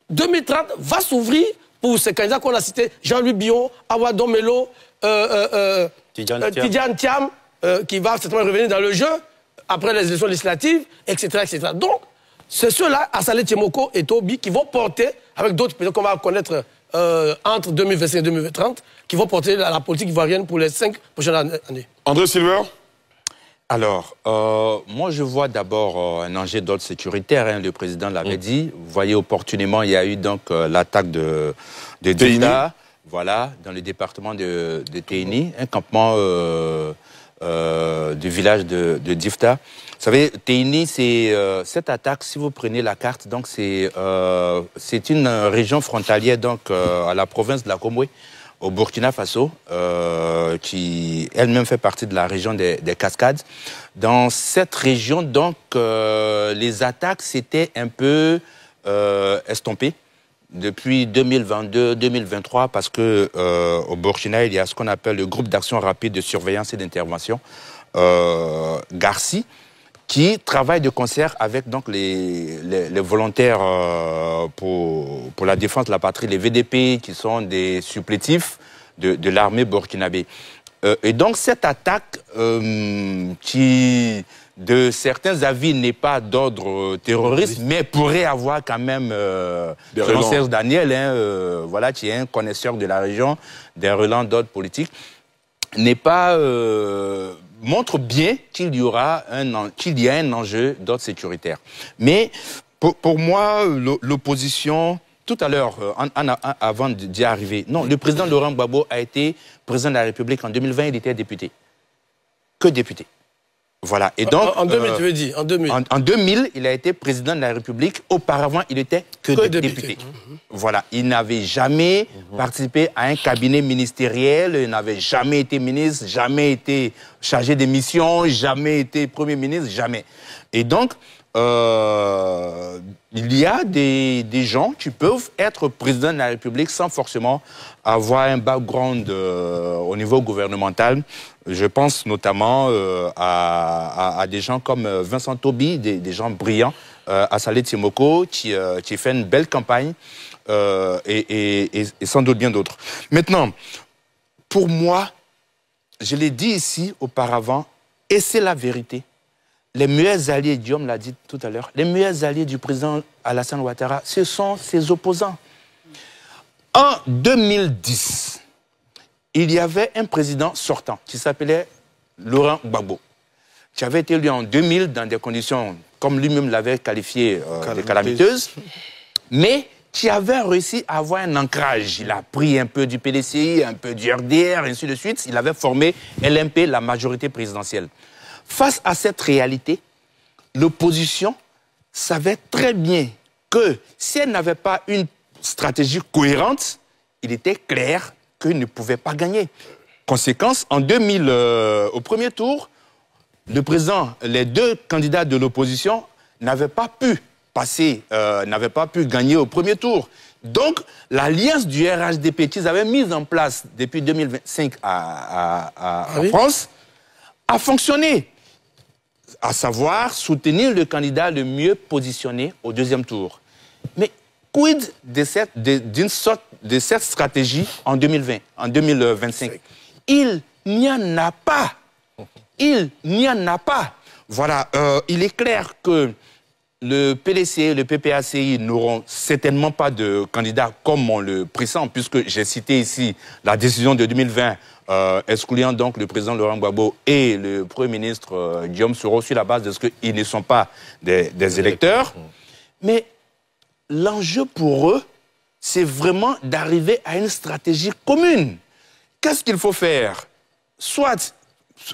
2030 va s'ouvrir pour ces candidats qu'on a cités, Jean-Louis Billon, Awa Dombello, Tidjane Thiam, qui va certainement revenir dans le jeu après les élections législatives, etc. etc. Donc, c'est ceux-là, Assalé Tiemoko et Tobi, qui vont porter, avec d'autres présidents qu'on va connaître entre 2025 et 2030, qui vont porter la politique ivoirienne pour les 5 prochaines années. André Silver? Alors, moi je vois d'abord un enjeu d'ordre sécuritaire, hein, le président l'avait dit. Vous voyez, opportunément, il y a eu donc l'attaque de Difta, voilà, dans le département de Téini, un campement du village de Difta. Vous savez, Téini, c'est cette attaque, si vous prenez la carte, donc c'est une région frontalière donc, à la province de la Comoué, au Burkina Faso, qui elle-même fait partie de la région des Cascades. Dans cette région, donc, les attaques s'étaient un peu estompées depuis 2022-2023, parce que au Burkina, il y a ce qu'on appelle le groupe d'action rapide de surveillance et d'intervention, Garci, qui travaille de concert avec donc, les volontaires pour la défense de la patrie, les VDP, qui sont des supplétifs de l'armée burkinabé. Et donc cette attaque, qui de certains avis n'est pas d'ordre terroriste, mais pourrait avoir quand même, selon Serge Daniel, hein, voilà, qui est un connaisseur de la région, des relents d'ordre politique, n'est pas... montre bien qu'il y a un enjeu d'ordre sécuritaire. Mais pour moi, l'opposition, tout à l'heure, avant d'y arriver, non, le président Laurent Gbagbo a été président de la République en 2020, il était député. Que député. Voilà. Et donc, en 2000, tu veux dire, en 2000. En 2000, il a été président de la République. Auparavant, il était que député. Voilà. Il n'avait jamais participé à un cabinet ministériel, il n'avait jamais été ministre, jamais été chargé des missions, jamais été Premier ministre, jamais. Et donc, il y a des gens qui peuvent être président de la République sans forcément avoir un background au niveau gouvernemental. Je pense notamment à des gens comme Vincent Tobi, des gens brillants Assalé Timoko, qui fait une belle campagne, et sans doute bien d'autres. Maintenant, pour moi, je l'ai dit ici auparavant, et c'est la vérité, les meilleurs alliés, Guillaume l'a dit tout à l'heure, les meilleurs alliés du président Alassane Ouattara, ce sont ses opposants. En 2010, il y avait un président sortant qui s'appelait Laurent Gbagbo, qui avait été élu en 2000 dans des conditions, comme lui-même l'avait qualifié, de calamiteuses, mais qui avait réussi à avoir un ancrage. Il a pris un peu du PDCI, un peu du RDR, ainsi de suite. Il avait formé LMP, la majorité présidentielle. Face à cette réalité, l'opposition savait très bien que si elle n'avait pas une stratégie cohérente, il était clair qu'il ne pouvait pas gagner. Conséquence, en 2000, au premier tour, les deux candidats de l'opposition n'avaient pas pu passer, n'avaient pas pu gagner au premier tour. Donc, l'alliance du RHDP qu'ils avaient mise en place depuis 2025 en France a fonctionné. À savoir soutenir le candidat le mieux positionné au deuxième tour. Mais quid de cette stratégie en 2025? Il n'y en a pas. Il n'y en a pas. Voilà, il est clair que le PDC et le PPACI n'auront certainement pas de candidat comme on le pressent, puisque j'ai cité ici la décision de 2020, excluant donc le président Laurent Gbagbo et le Premier ministre Guillaume Soro sur la base de ce qu'ils ne sont pas des électeurs. Mais l'enjeu pour eux, c'est vraiment d'arriver à une stratégie commune. Qu'est-ce qu'il faut faire? Soit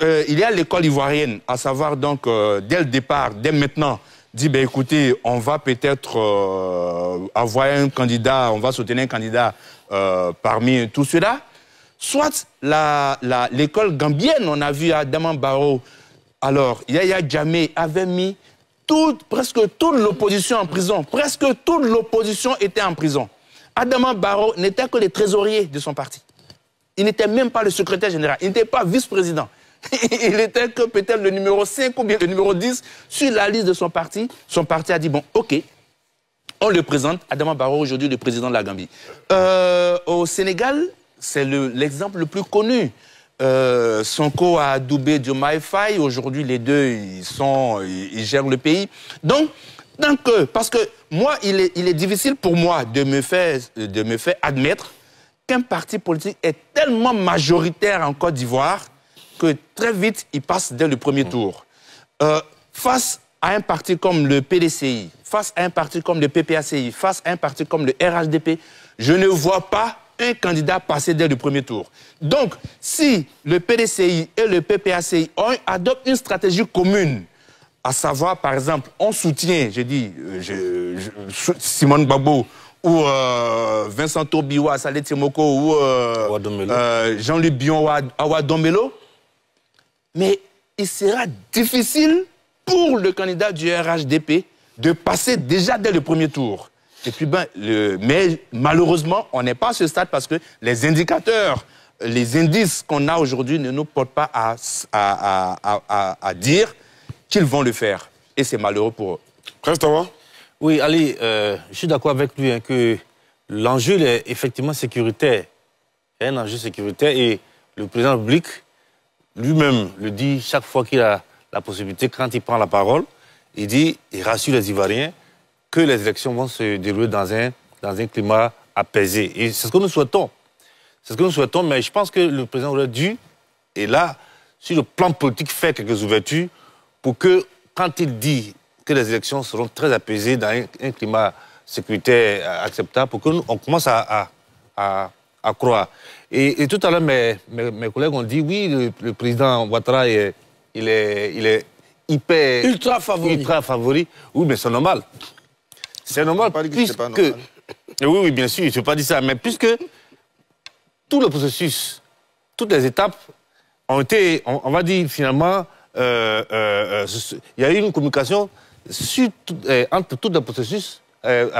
il y a l'école ivoirienne, à savoir donc dès le départ, dès maintenant, dit ben écoutez, on va peut-être avoir un candidat, on va soutenir un candidat parmi tous ceux-là. Soit l'école gambienne, on a vu Adama Barrow, alors Yaya Jammeh avait mis presque toute l'opposition en prison. Presque toute l'opposition était en prison. Adama Barrow n'était que le trésorier de son parti. Il n'était même pas le secrétaire général, il n'était pas vice-président. Il était que peut-être le numéro 5 ou bien le numéro 10 sur la liste de son parti. Son parti a dit, bon, ok, on le présente. Adama Barrow, aujourd'hui, le président de la Gambie. Au Sénégal, c'est l'exemple le plus connu. Sonko a adoubé Diomaye Faye. Aujourd'hui, les deux, ils gèrent le pays. Donc, parce que moi, il est difficile pour moi de me faire admettre qu'un parti politique est tellement majoritaire en Côte d'Ivoire que très vite, il passe dès le premier tour. Face à un parti comme le PDCI, face à un parti comme le PPACI, face à un parti comme le RHDP, je ne vois pas un candidat passer dès le premier tour. Donc, si le PDCI et le PPACI adoptent une stratégie commune, à savoir, par exemple, on soutient, Simone Gbagbo, ou Vincent Tobiwa, Salé Timoko, ou Jean-Luc Bion Awadombelo, mais il sera difficile pour le candidat du RHDP de passer déjà dès le premier tour. Et puis, mais malheureusement, on n'est pas à ce stade parce que les indicateurs, les indices qu'on a aujourd'hui ne nous portent pas à dire qu'ils vont le faire. Et c'est malheureux pour eux. Prestawa? Oui, Ali, je suis d'accord avec lui hein, que l'enjeu est effectivement sécuritaire. Il y a un enjeu sécuritaire et le président de la République lui-même le dit chaque fois qu'il a la possibilité, quand il prend la parole, il rassure les Ivoiriens que les élections vont se dérouler dans un climat apaisé. Et c'est ce que nous souhaitons. C'est ce que nous souhaitons, mais je pense que le président aurait dû, et là, sur le plan politique, faire quelques ouvertures pour que, quand il dit que les élections seront très apaisées dans un climat sécuritaire acceptable, pour qu'on commence à croire. Et tout à l'heure, mes collègues ont dit, oui, le président Ouattara, il est hyper... Ultra favori. Oui, mais c'est normal. C'est normal, puisque... Pas normal. Oui, bien sûr, je ne veux pas dire ça, mais puisque tout le processus, toutes les étapes ont été, on va dire, finalement, il y a eu une communication entre tout le processus,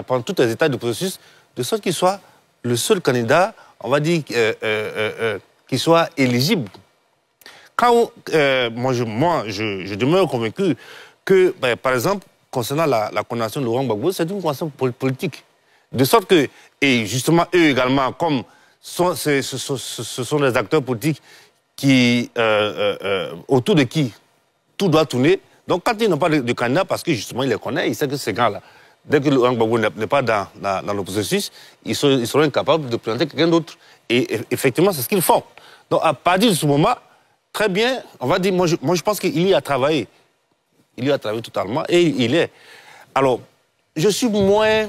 pendant toutes les étapes du processus, de sorte qu'il soit le seul candidat, on va dire, qui soit éligible. Quand moi, je demeure convaincu que, par exemple, concernant la condamnation de Laurent Gbagbo, c'est une condamnation politique. De sorte que, et justement, eux également, comme ce sont des acteurs politiques qui, autour de qui tout doit tourner, donc quand ils n'ont pas de candidat, parce que justement, ils les connaissent, ils savent que ces gars-là, dès que Laurent Gbagbo n'est pas dans le processus, ils seront incapables de présenter quelqu'un d'autre. Et effectivement, c'est ce qu'ils font. Donc, à partir de ce moment, très bien, on va dire, moi je pense qu'il y a travaillé. Il y a travaillé totalement et il est. Alors, je suis moins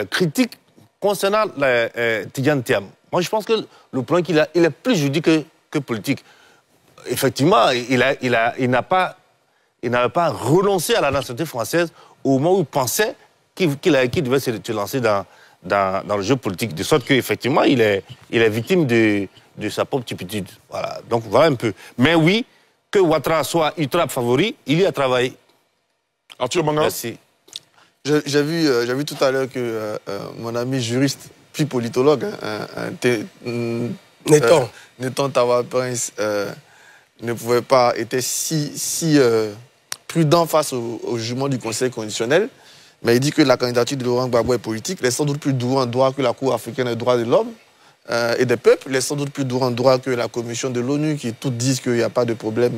critique concernant Tidjane Thiam. Moi, je pense que le plan qu'il a, il est plus juridique que politique. Effectivement, il n'avait pas renoncé à la nationalité française au moment où il pensait qu'il devait se lancer dans le jeu politique. De sorte qu'effectivement, il est victime de sa propre turpitude. Voilà. Donc, voilà un peu. Mais oui, que Ouattara soit ultra favori, il y a travaillé. Arthur Manga. Merci. J'ai vu tout à l'heure que mon ami juriste, puis politologue, Netan Tawa Prince, ne pouvait pas, était si prudent face au jugement du Conseil constitutionnel, mais il dit que la candidature de Laurent Gbagbo est politique. Il est sans doute plus droit en droit que la Cour africaine des droits de l'homme et des peuples. Il est sans doute plus droit en droit que la Commission de l'ONU, qui toutes disent qu'il n'y a pas de problème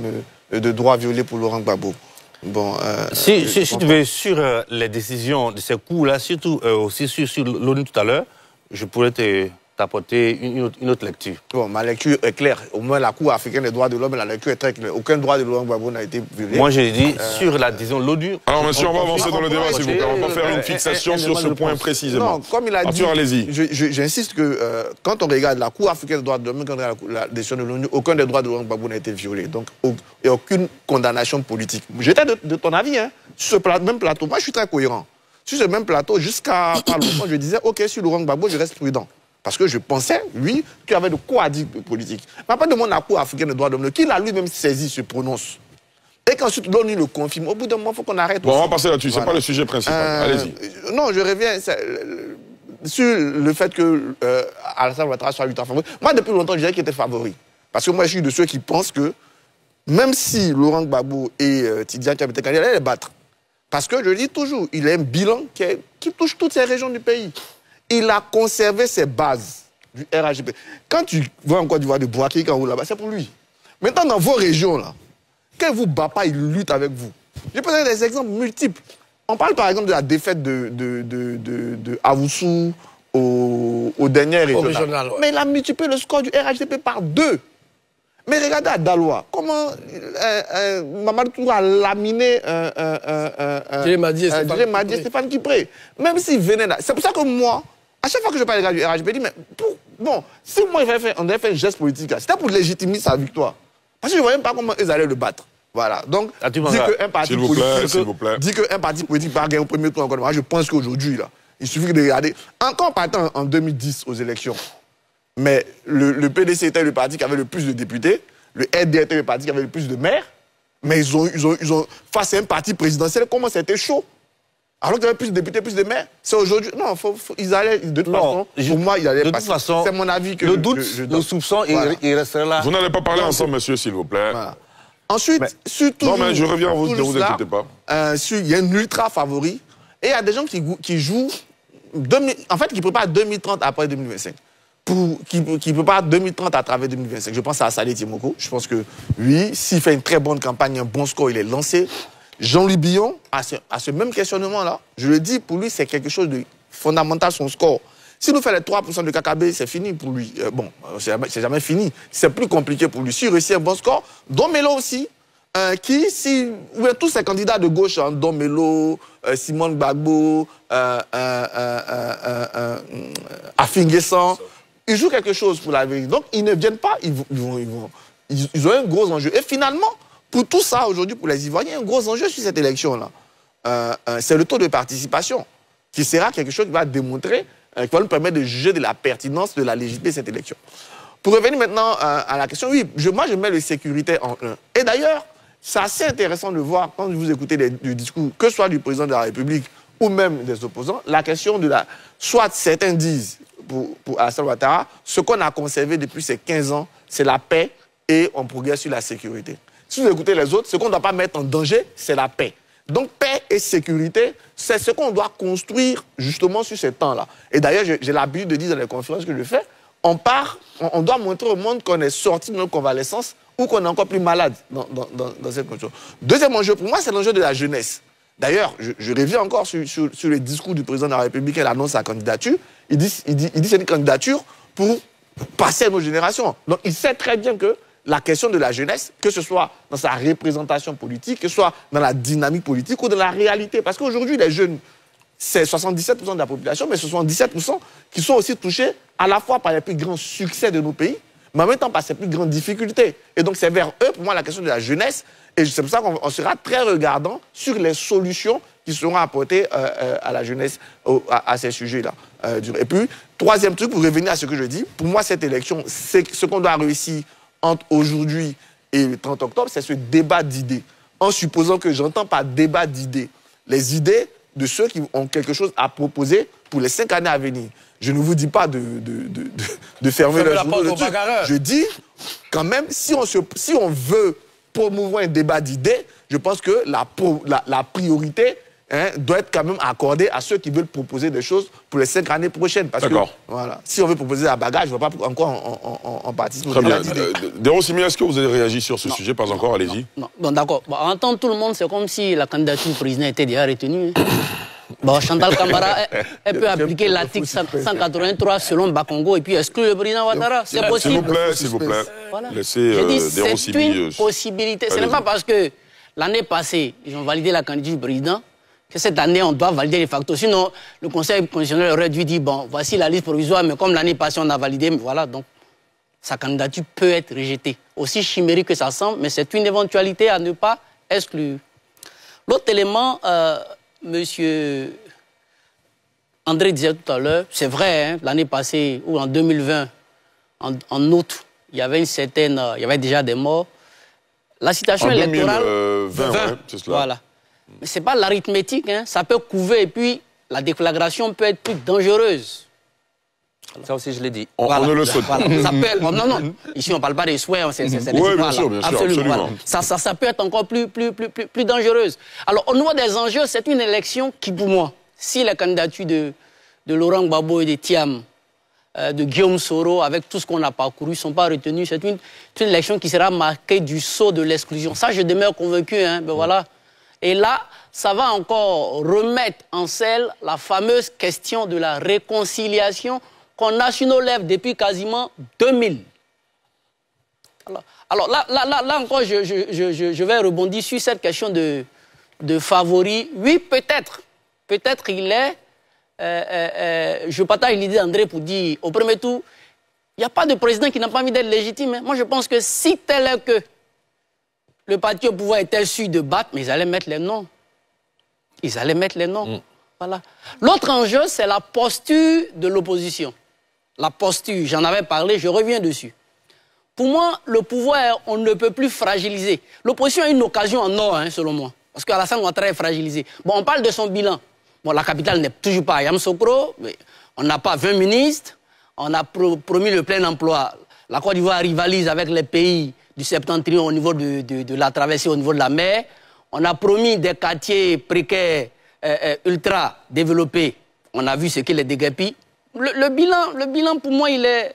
de droit violé pour Laurent Gbagbo. Bon, si tu veux, sur les décisions de ces coups-là, surtout aussi sur l'ONU tout à l'heure, je pourrais t'apporter une autre lecture. Bon, ma lecture est claire. Au moins, la Cour africaine des droits de l'homme, la lecture est très claire. Aucun droit de Laurent Gbagbo n'a été violé. Moi, j'ai dit sur la décision de l'ONU. Alors, monsieur, on va avancer dans le débat, s'il vous plaît. On va pas faire une fixation sur ce point précisément. Non, comme il a dit, j'insiste que quand on regarde la Cour africaine des droits de l'homme, quand on regarde la décision de l'ONU, aucun des droits de Laurent Gbagbo n'a été violé. Donc, il n'y a aucune condamnation politique. J'étais de ton avis, hein, sur ce même plateau. Moi, je suis très cohérent. Sur ce même plateau, jusqu'à pas longtemps, je disais, OK, sur Laurent Gbagbo, je reste prudent. Parce que je pensais, lui, qu'il y avait de quoi dire politique. Mais après, demande la Cour africaine des droits de l'homme, qui l'a lui-même saisi, se prononce. Et qu'ensuite, l'ONU le confirme. Au bout d'un moment, il faut qu'on arrête. Bon, on va passer là-dessus. Voilà. Ce n'est pas le sujet principal. Allez-y. Non, je reviens sur le fait que Alassane Ouattara soit ultra favori. Moi, depuis longtemps, je dirais qu'il était favori. Parce que moi, je suis de ceux qui pensent que même si Laurent Gbagbo et Tidjane Thiam étaient candidats, il allait les battre. Parce que, je le dis toujours, il a un bilan qui touche toutes ces régions du pays. Il a conservé ses bases du RHDP. Quand tu vois en Côte d'Ivoire de Bouaké, quand vous là-bas, c'est pour lui. Maintenant, dans vos régions, là, quand il ne vous bat pas, il lutte avec vous. Je peux donner des exemples multiples. On parle par exemple de la défaite de Avoussou au dernier régional. Ouais. Mais il a multiplié le score du RHDP par 2. Mais regardez à Daloa, comment Mamadou Touré a laminé Madi et Stéphane Kipré. Même s'il venait là. C'est pour ça que moi, à chaque fois que je parle des gars du RHDP, je dis, mais bon, si moi on avait fait un geste politique, c'était pour légitimer sa victoire. Parce que je ne voyais même pas comment ils allaient le battre. Voilà. Donc, dit qu'un parti politique va gagner au premier tour encore. Moi, je pense qu'aujourd'hui, là, il suffit de regarder. Encore partant en 2010 aux élections. Mais le PDC était le parti qui avait le plus de députés, le RD était le parti qui avait le plus de maires, mais ils ont face à un parti présidentiel, comment c'était chaud. Alors qu'il y avait plus de députés, plus de maires, c'est aujourd'hui. Non, ils allaient, de toute façon, pour moi, ils allaient passer. C'est mon avis que le doute, le soupçon, voilà. il resterait là. Vous n'allez pas parler ensemble, monsieur, s'il vous plaît. Voilà. Ensuite, surtout. Non, mais je reviens à vous, ne vous inquiétez pas. Il y a une ultra favori, et il y a des gens qui jouent, en fait, qui préparent 2030 après 2025. Qui prépare 2030 à travers 2025. Je pense à Saleh Timoko. Je pense que lui, s'il fait une très bonne campagne, un bon score, il est lancé. Jean-Louis Billon a ce même questionnement-là. Je le dis, pour lui, c'est quelque chose de fondamental, son score. S'il nous fait les 3% de KKB, c'est fini pour lui. Bon, c'est jamais fini. C'est plus compliqué pour lui. S'il réussit un bon score, Don Melo aussi, tous ces candidats de gauche, hein, Don Melo, Simone Gbagbo, Afinguessan, ils jouent quelque chose pour la vérité. Donc, ils ne viennent pas, ils ont un gros enjeu. Et finalement, pour tout ça, aujourd'hui, pour les Ivoiriens, il y a un gros enjeu sur cette élection-là. C'est le taux de participation, qui sera quelque chose qui va démontrer, qui va nous permettre de juger de la pertinence, de la légitimité de cette élection. Pour revenir maintenant à la question, oui, moi, je mets le sécurité en 1. Et d'ailleurs, c'est assez intéressant de voir, quand vous écoutez le discours, que ce soit du président de la République ou même des opposants, la question de la... Soit certains disent, pour Alassane Ouattara, ce qu'on a conservé depuis ces 15 ans, c'est la paix et on progresse sur la sécurité. Si vous écoutez les autres, ce qu'on ne doit pas mettre en danger, c'est la paix. Donc, paix et sécurité, c'est ce qu'on doit construire justement sur ces temps-là. Et d'ailleurs, j'ai l'habitude de dire dans les conférences que je fais, on doit montrer au monde qu'on est sorti de notre convalescence ou qu'on est encore plus malade dans cette condition. Deuxième enjeu, pour moi, c'est l'enjeu de la jeunesse. D'ailleurs, je reviens encore sur le discours du président de la République, elle annonce sa candidature. Il dit c'est une candidature pour passer à nos générations. Donc, il sait très bien que la question de la jeunesse, que ce soit dans sa représentation politique, que ce soit dans la dynamique politique ou dans la réalité. Parce qu'aujourd'hui, les jeunes, c'est 77% de la population, mais ce sont 17% qui sont aussi touchés à la fois par les plus grands succès de nos pays, mais en même temps par ses plus grandes difficultés. Et donc, c'est vers eux, pour moi, la question de la jeunesse. Et c'est pour ça qu'on sera très regardant sur les solutions qui seront apportées à la jeunesse, à ces sujets-là. Et puis, troisième truc, pour revenir à ce que je dis, pour moi, cette élection, c'est ce qu'on doit réussir entre aujourd'hui et le 30 octobre, c'est ce débat d'idées. En supposant que j'entends par débat d'idées les idées de ceux qui ont quelque chose à proposer pour les 5 années à venir. Je ne vous dis pas de fermer la journée. Je dis, quand même, si on veut promouvoir un débat d'idées, je pense que la priorité doit être quand même accordée à ceux qui veulent proposer des choses pour les 5 années prochaines. D'accord. Voilà, si on veut proposer la bagarre, je ne vois pas encore en participer. Très bien. Dérosimi, est-ce que vous avez réagi sur ce sujet? Pas encore, allez-y. Non, d'accord. Bon, entendre tout le monde, c'est comme si la candidature du président était déjà retenue. Bon, Chantal Camara, elle peut appliquer l'article 183 selon Bakongo et puis exclure le président Ouattara. C'est possible. S'il vous plaît. Voilà. Laissez Dérosimi. C'est une possibilité. Ce n'est pas parce que l'année passée, ils ont validé la candidature du président que cette année, on doit valider les facteurs. Sinon, le Conseil constitutionnel aurait dû dire, bon, voici la liste provisoire, mais comme l'année passée, on a validé, mais voilà, donc sa candidature peut être rejetée. Aussi chimérique que ça semble, mais c'est une éventualité à ne pas exclure. L'autre élément, Monsieur André disait tout à l'heure, c'est vrai, hein, l'année passée, ou en 2020, en août, il y avait il y avait déjà des morts. La situation électorale... 2020, c'est cela. Voilà. Mais ce n'est pas l'arithmétique, hein. Ça peut couver et puis la déflagration peut être plus dangereuse. Voilà. Ça aussi, je l'ai dit. On ne le souhaite pas. Voilà. Ça peut être, non. Ici, on ne parle pas des souhaits. Oui, bien sûr. Absolument. Voilà. Ça peut être encore plus dangereuse. Alors, au niveau des enjeux, c'est une élection qui, pour moi, si la candidature de Laurent Gbagbo et de Thiam, de Guillaume Soro, avec tout ce qu'on a parcouru, ne sont pas retenus, c'est une élection qui sera marquée du sceau de l'exclusion. Ça, je demeure convaincu. Hein, ben voilà. Et là, ça va encore remettre en selle la fameuse question de la réconciliation qu'on a sur nos lèvres depuis quasiment 2000. Alors là encore, je vais rebondir sur cette question de favori. Oui, peut-être. Peut-être il est... je partage l'idée d'André pour dire, au premier tour, il n'y a pas de président qui n'a pas envie d'être légitime. Hein. Moi, je pense que si tel est que le parti au pouvoir était sûr de battre, mais ils allaient mettre les noms. Ils allaient mettre les noms. Voilà. L'autre enjeu, c'est la posture de l'opposition. La posture, j'en avais parlé, je reviens dessus. Pour moi, le pouvoir, on ne peut plus fragiliser. L'opposition a une occasion en or, hein, selon moi. Parce qu'Alassane Ouattara est fragilisé. Bon, on parle de son bilan. Bon, la capitale n'est toujours pas à Yamoussoukro, mais on n'a pas 20 ministres, on a promis le plein emploi. La Côte d'Ivoire rivalise avec les pays du septentrion au niveau de la traversée au niveau de la mer. On a promis des quartiers précaires ultra développés. On a vu ce qu'il est déguerpi. Le bilan, pour moi, il est...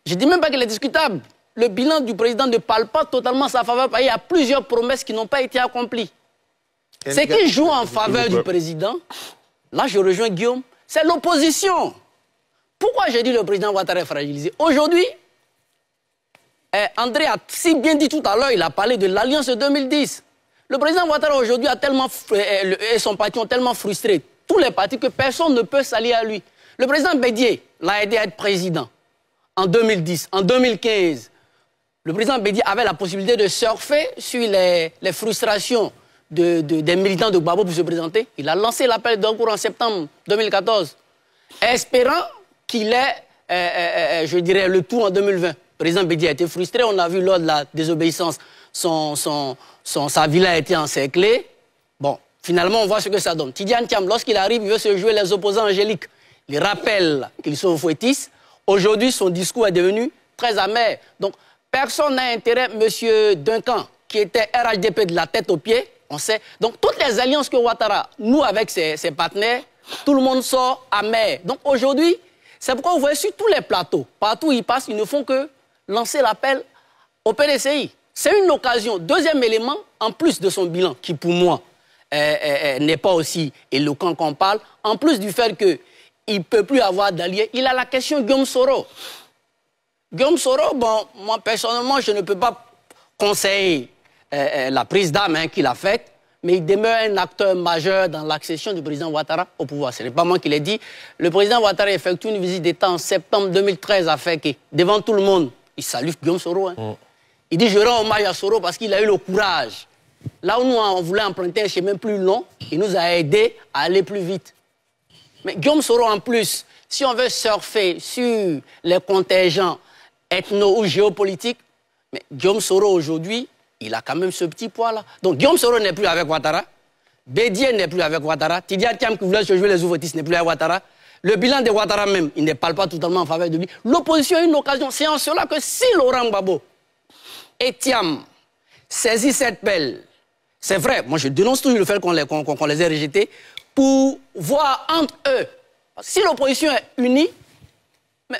Je ne dis même pas qu'il est discutable. Le bilan du président ne parle pas totalement sa faveur. Il y a plusieurs promesses qui n'ont pas été accomplies. Ce qui joue en faveur du président, là je rejoins Guillaume, c'est l'opposition. Pourquoi j'ai dit le président Ouattara est fragilisé? Aujourd'hui, André a si bien dit tout à l'heure, il a parlé de l'Alliance de 2010. Le président Ouattara aujourd'hui a tellement, et son parti ont tellement frustré tous les partis que personne ne peut s'allier à lui. Le président Bédié l'a aidé à être président en 2010, en 2015. Le président Bédié avait la possibilité de surfer sur les frustrations des militants de Gbagbo pour se présenter. Il a lancé l'appel d'encours en septembre 2014, espérant qu'il ait, je dirais, le tour en 2020. Le président Bédié a été frustré. On a vu lors de la désobéissance, sa villa a été encerclée. Bon, finalement, on voit ce que ça donne. Tidjane Thiam, lorsqu'il arrive, il veut se jouer les opposants angéliques. Il rappelle qu'ils sont fouettistes. Aujourd'hui, son discours est devenu très amer. Donc, personne n'a intérêt, M. Duncan, qui était RHDP de la tête aux pieds, On sait. Donc, toutes les alliances que Ouattara noue avec ses partenaires, tout le monde sort amer. Donc, aujourd'hui, c'est pourquoi vous voyez sur tous les plateaux, partout où ils passent, ils ne font que lancer l'appel au PDCI. C'est une occasion. Deuxième élément, en plus de son bilan, qui pour moi n'est pas aussi éloquent qu'on parle, en plus du fait qu'il ne peut plus avoir d'alliés, il a la question Guillaume Soro. Guillaume Soro, bon, moi personnellement, je ne peux pas conseiller la prise d'âme qu'il a faite, mais il demeure un acteur majeur dans l'accession du président Ouattara au pouvoir. Ce n'est pas moi qui l'ai dit. Le président Ouattara effectue une visite d'État en septembre 2013 à Féké, devant tout le monde. Il salue Guillaume Soro. Il dit, je rends hommage à Soro parce qu'il a eu le courage. Là où nous, on voulait emprunter un chemin plus long, il nous a aidés à aller plus vite. Mais Guillaume Soro, en plus, si on veut surfer sur les contingents ethno- ou géopolitiques, mais Guillaume Soro, aujourd'hui, il a quand même ce petit poids-là. Donc Guillaume Soro n'est plus avec Ouattara. Bédier n'est plus avec Ouattara. Tidia Thiam, qui voulait se jouer les ouvretistes, n'est plus avec Ouattara. Le bilan de Ouattara même, il ne parle pas totalement en faveur de lui. L'opposition a une occasion. C'est en cela que si Laurent Gbagbo et Thiam saisissent cette pelle, c'est vrai, moi je dénonce toujours le fait qu'on les ait rejetés, pour voir entre eux, si l'opposition est unie,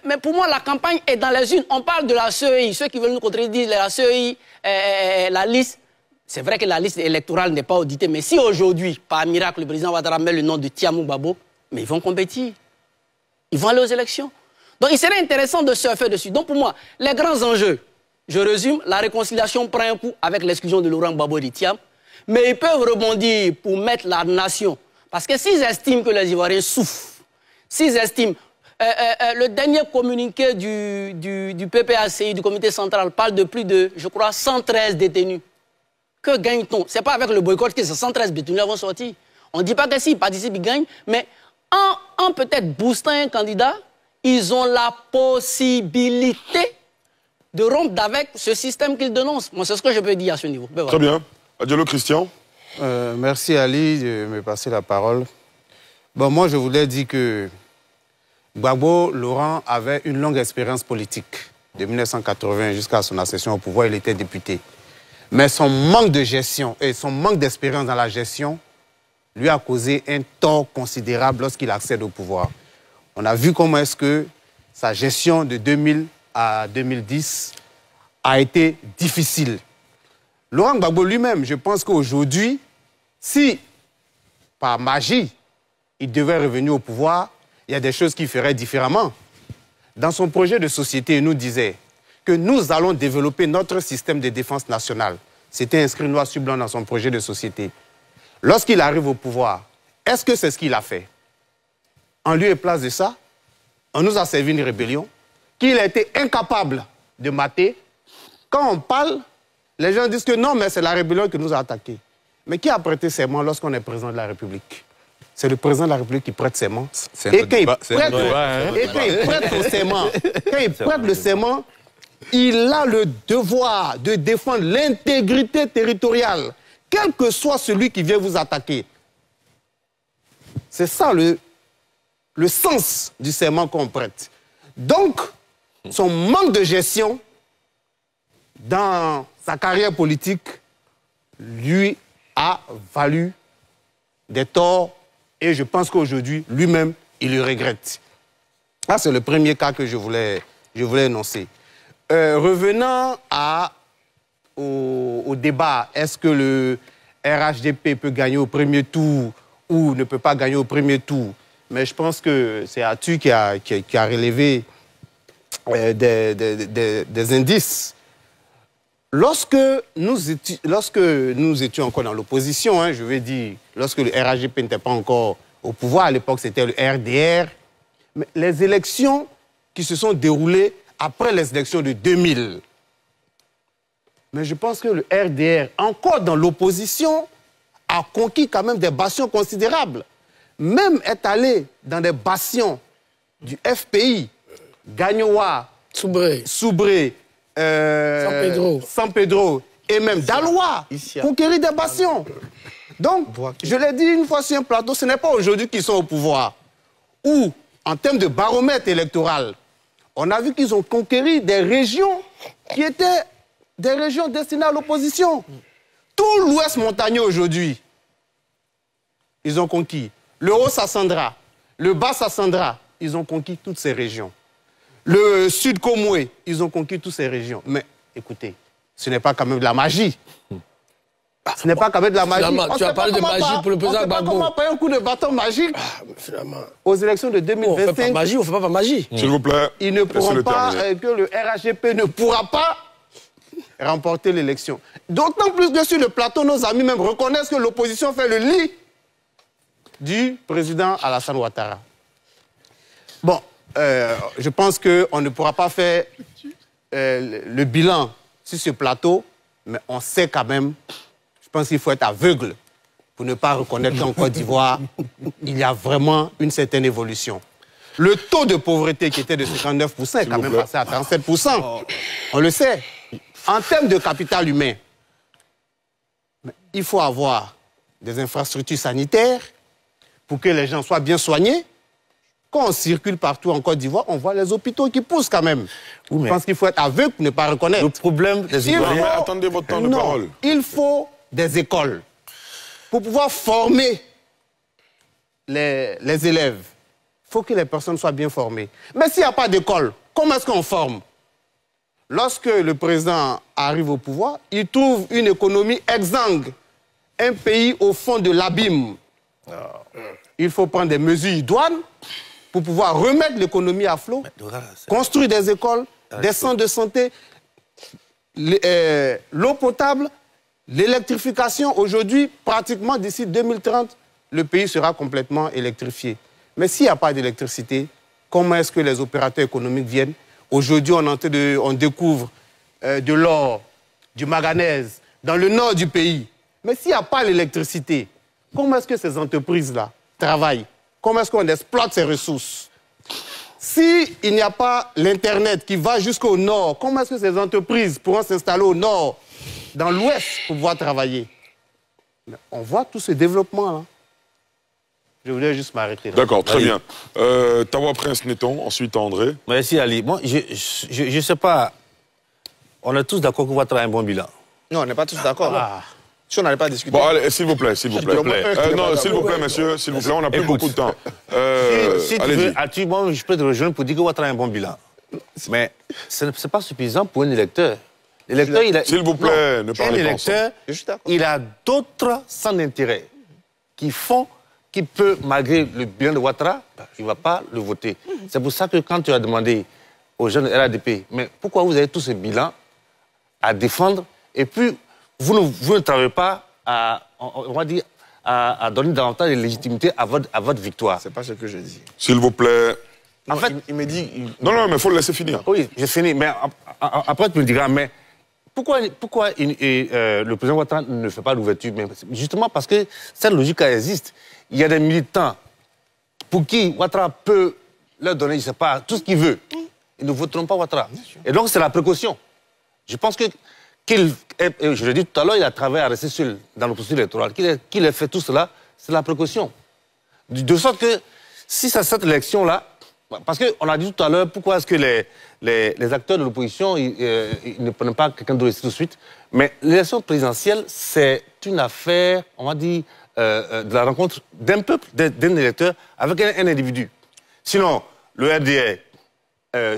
mais pour moi la campagne est dans les unes. On parle de la CEI, ceux qui veulent nous contredire, la CEI, la liste, c'est vrai que la liste électorale n'est pas auditée, mais si aujourd'hui, par miracle, le président Ouattara met le nom de Thiam ou Gbagbo, mais ils vont compétir. Ils vont aller aux élections. Donc il serait intéressant de surfer dessus. Donc pour moi, les grands enjeux, je résume, la réconciliation prend un coup avec l'exclusion de Laurent Gbagbo et de Thiam, mais ils peuvent rebondir pour mettre la nation. Parce que s'ils estiment que les Ivoiriens souffrent, s'ils estiment... le dernier communiqué du PPACI, du comité central, parle de plus de, je crois, 113 détenus. Que gagne-t-on? Ce n'est pas avec le boycott que ces 113 détenus vont sortir. On ne dit pas que s'ils participent, ils gagnent, mais en peut-être boostant un candidat, ils ont la possibilité de rompre avec ce système qu'ils dénoncent. Moi, c'est ce que je peux dire à ce niveau. Ben, voilà. Très bien. Adiolo Christian. Merci Ali de me passer la parole. Bon, moi, je voulais dire que Gbagbo Laurent avait une longue expérience politique. De 1980 jusqu'à son accession au pouvoir, il était député. Mais son manque de gestion et son manque d'expérience dans la gestion lui a causé un tort considérable lorsqu'il accède au pouvoir. On a vu comment est-ce que sa gestion de 2000 à 2010 a été difficile. Laurent Gbagbo lui-même, je pense qu'aujourd'hui, si par magie, il devait revenir au pouvoir, il y a des choses qu'il ferait différemment. Dans son projet de société, il nous disait que nous allons développer notre système de défense nationale. C'était inscrit noir sur blanc dans son projet de société. Lorsqu'il arrive au pouvoir, est-ce que c'est ce qu'il a fait? En lieu et place de ça, on nous a servi une rébellion qu'il a été incapable de mater. Quand on parle, les gens disent que non, mais c'est la rébellion qui nous a attaqués. Mais qui a prêté serment lorsqu'on est président de la République? C'est le président de la République qui prête serment. Et quand il prête son serment, quand il prête le serment, il a le devoir de défendre l'intégrité territoriale, quel que soit celui qui vient vous attaquer. C'est ça le sens du serment qu'on prête. Donc, son manque de gestion dans sa carrière politique lui a valu des torts et je pense qu'aujourd'hui, lui-même, il le regrette. Ça, c'est le premier cas que je voulais énoncer. Revenant au débat, est-ce que le RHDP peut gagner au premier tour ou ne peut pas gagner au premier tour? Mais je pense que c'est Atu qui a relevé des indices. Lorsque nous étions encore dans l'opposition, hein, je vais dire, lorsque le RHDP n'était pas encore au pouvoir, à l'époque c'était le RDR, mais les élections qui se sont déroulées après les élections de 2000. Mais je pense que le RDR, encore dans l'opposition, a conquis quand même des bastions considérables. Même est allé dans des bastions du FPI, Gagnoa, Soubré, San Pedro et même Daloa, conquérir des bastions. Donc, je l'ai dit une fois sur un plateau, ce n'est pas aujourd'hui qu'ils sont au pouvoir. Ou, en termes de baromètre électoral, on a vu qu'ils ont conquéri des régions qui étaient des régions destinées à l'opposition. Tout l'ouest montagneux aujourd'hui, ils ont conquis. Le Haut-Sassandra, le Bas-Sassandra, ils ont conquis toutes ces régions. Le Sud-Komoué, ils ont conquis toutes ces régions. Mais écoutez, ce n'est pas quand même de la magie. Ce n'est pas quand même de la magie. Tu as parlé de magie pour le président Gbagbo. Comment pas un coup de bâton magique aux élections de 2025. On fait pas magie, on fait pas magie. S'il vous plaît. Ils ne pourront pas, que le RHGP ne pourra pas remporter l'élection. D'autant plus que sur le plateau, nos amis même reconnaissent que l'opposition fait le lit du président Alassane Ouattara. Bon, je pense qu'on ne pourra pas faire le bilan sur ce plateau, mais on sait quand même, je pense qu'il faut être aveugle pour ne pas reconnaître qu'en Côte d'Ivoire, il y a vraiment une certaine évolution. Le taux de pauvreté qui était de 59% est quand même passé à 37%. On le sait. En termes de capital humain, il faut avoir des infrastructures sanitaires pour que les gens soient bien soignés. Quand on circule partout en Côte d'Ivoire, on voit les hôpitaux qui poussent quand même. Je pense qu'il faut être aveugle pour ne pas reconnaître. Le problème des Ivoiriens... Attendez votre temps de parole. Il faut des écoles pour pouvoir former les élèves. Il faut que les personnes soient bien formées. Mais s'il n'y a pas d'école, comment est-ce qu'on forme? Lorsque le président arrive au pouvoir, il trouve une économie exsangue, un pays au fond de l'abîme. Il faut prendre des mesures idoines pour pouvoir remettre l'économie à flot, construire des écoles, des centres de santé, l'eau potable, l'électrification. Aujourd'hui, pratiquement d'ici 2030, le pays sera complètement électrifié. Mais s'il n'y a pas d'électricité, comment est-ce que les opérateurs économiques viennent? Aujourd'hui, on découvre de l'or, du manganèse, dans le nord du pays. Mais s'il n'y a pas l'électricité, comment est-ce que ces entreprises-là travaillent? Comment est-ce qu'on exploite ces ressources? S'il n'y a pas l'Internet qui va jusqu'au nord, comment est-ce que ces entreprises pourront s'installer au nord, dans l'ouest, pour pouvoir travailler? Mais on voit tout ce développement-là. Je voulais juste m'arrêter là. D'accord, très bien. Tawa Prince Neton, ensuite André. Merci Ali. Bon, je ne sais pas, on est tous d'accord que Ouattara a un bon bilan. Non, on n'est pas tous d'accord. Si on n'allait pas discuter. Bon, allez, s'il vous plaît, s'il vous plaît. Non, s'il vous plaît, monsieur, s'il vous plaît, on n'a plus beaucoup de temps. Si tu veux, moi, je peux te rejoindre pour dire que Ouattara a un bon bilan. Mais ce n'est pas suffisant pour un électeur. L'électeur, il a... S'il vous plaît, ne parlez pas l'électeur, il a d'autres centres d'intérêt qui font qu'il peut, malgré le bilan de Ouattara, il ne va pas le voter. C'est pour ça que quand tu as demandé aux jeunes de RADP, mais pourquoi vous avez tous ces bilans à défendre et puis vous ne travaillez pas à, on va dire, à donner davantage de légitimité à votre victoire. C'est pas ce que je dis. S'il vous plaît. En fait, il me dit... Non, mais il faut le laisser finir. Oui, j'ai fini. Mais après, tu me diras, mais pourquoi le président Ouattara ne fait pas l'ouverture? Justement parce que cette logique existe. Il y a des militants pour qui Ouattara peut leur donner, je ne sais pas, tout ce qu'il veut. Ils ne voteront pas Ouattara. Et donc, c'est la précaution. Je pense que, je l'ai dit tout à l'heure, il a travaillé à rester seul dans le processus électoral. Qu'il ait fait tout cela, c'est la précaution. De sorte que, si c'est cette élection-là, parce qu'on a dit tout à l'heure, pourquoi est-ce que les acteurs de l'opposition ils ne prennent pas quelqu'un d'autre tout de suite? Mais l'élection présidentielle, c'est une affaire, on va dire, de la rencontre d'un peuple, d'un électeur, avec un individu. Sinon, le RDR,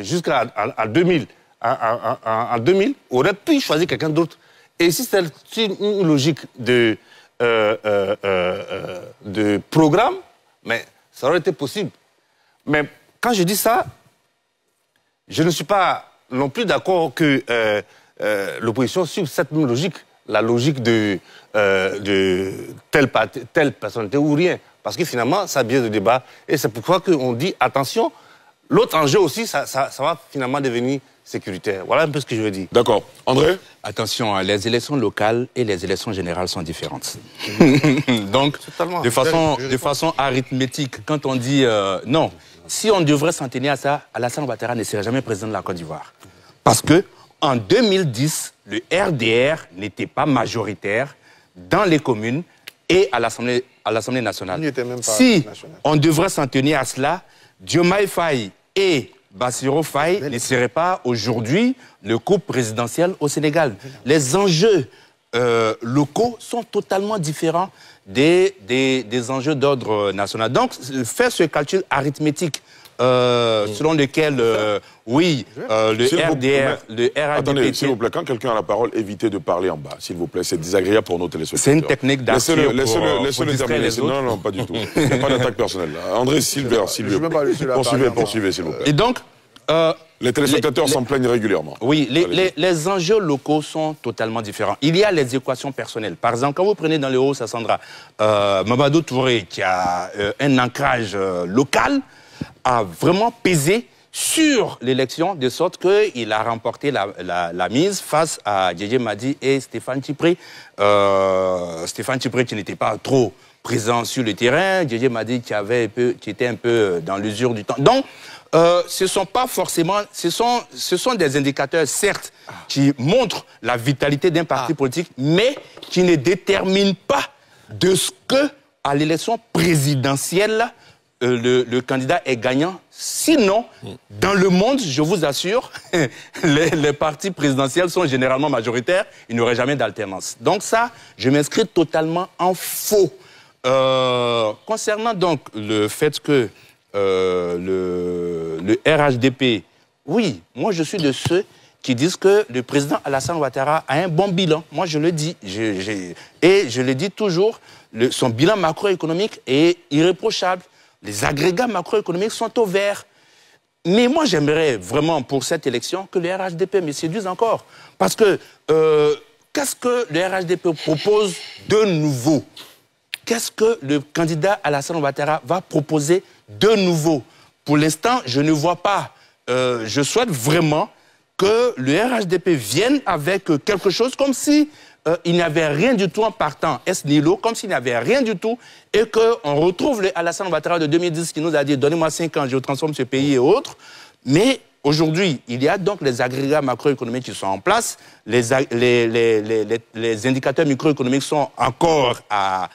jusqu'à 2000, en 2000, aurait pu choisir quelqu'un d'autre. Et si c'est une logique de programme, mais ça aurait été possible. Mais quand je dis ça, je ne suis pas non plus d'accord que l'opposition suive cette même logique, la logique de telle personnalité ou rien. Parce que finalement, ça biaise le débat. Et c'est pourquoi on dit, attention, l'autre enjeu aussi, ça va finalement devenir sécuritaire. Voilà un peu ce que je veux dire. D'accord. André? Attention, les élections locales et les élections générales sont différentes. Donc, de façon arithmétique, quand on dit non, si on devrait s'en tenir à ça, Alassane Ouattara ne serait jamais président de la Côte d'Ivoire. Parce que en 2010, le RDR n'était pas majoritaire dans les communes et à l'Assemblée nationale. Si on devrait s'en tenir à cela, Diomaye Faye et Bassirou Faye ne seraient pas aujourd'hui le couple présidentiel au Sénégal. Les enjeux locaux sont totalement différents des enjeux d'ordre national. Donc, faire ce calcul arithmétique selon lequel, le RDR, le RADP... Attendez, s'il vous plaît, quand quelqu'un a la parole, évitez de parler en bas, s'il vous plaît. C'est désagréable pour nos téléspectateurs. C'est une technique d'arture Laissez-le terminer. Non, non, pas du tout. Il n'y a pas d'attaque personnelle. André Silver, poursuivez, s'il vous plaît. Et donc... les téléspectateurs s'en plaignent régulièrement. Oui, les enjeux locaux sont totalement différents. Il y a les équations personnelles. Par exemple, quand vous prenez dans le Haut-Sassandra, Mamadou Touré, qui a un ancrage local, a vraiment pesé sur l'élection, de sorte qu'il a remporté la mise face à Djedje Madi et Stéphane Tchipré. Stéphane Tchipré qui n'était pas trop présent sur le terrain, Djedje Madi qui était un peu dans l'usure du temps. Donc, ce sont pas forcément, ce sont des indicateurs, certes, qui montrent la vitalité d'un parti politique, mais qui ne déterminent pas de ce que, à l'élection présidentielle, le candidat est gagnant. Sinon, dans le monde, je vous assure, les partis présidentiels sont généralement majoritaires, il n'y aurait jamais d'alternance. Donc ça, je m'inscris totalement en faux. Concernant donc le fait que le RHDP, oui, moi je suis de ceux qui disent que le président Alassane Ouattara a un bon bilan. Moi je le dis, et je le dis toujours, son bilan macroéconomique est irréprochable. Les agrégats macroéconomiques sont au vert. Mais moi j'aimerais vraiment pour cette élection que le RHDP me séduise encore. Parce que qu'est-ce que le RHDP propose de nouveau? Qu'est-ce que le candidat Alassane Ouattara va proposer de nouveau? Pour l'instant, je ne vois pas. Je souhaite vraiment que le RHDP vienne avec quelque chose comme si il n'y avait rien du tout en partant est nihilo, comme s'il n'y avait rien du tout, et qu'on retrouve le Alassane Ouattara de 2010 qui nous a dit « Donnez-moi 5 ans, je transforme ce pays et autres ». Mais aujourd'hui, il y a donc les agrégats macroéconomiques qui sont en place, les indicateurs microéconomiques sont encore à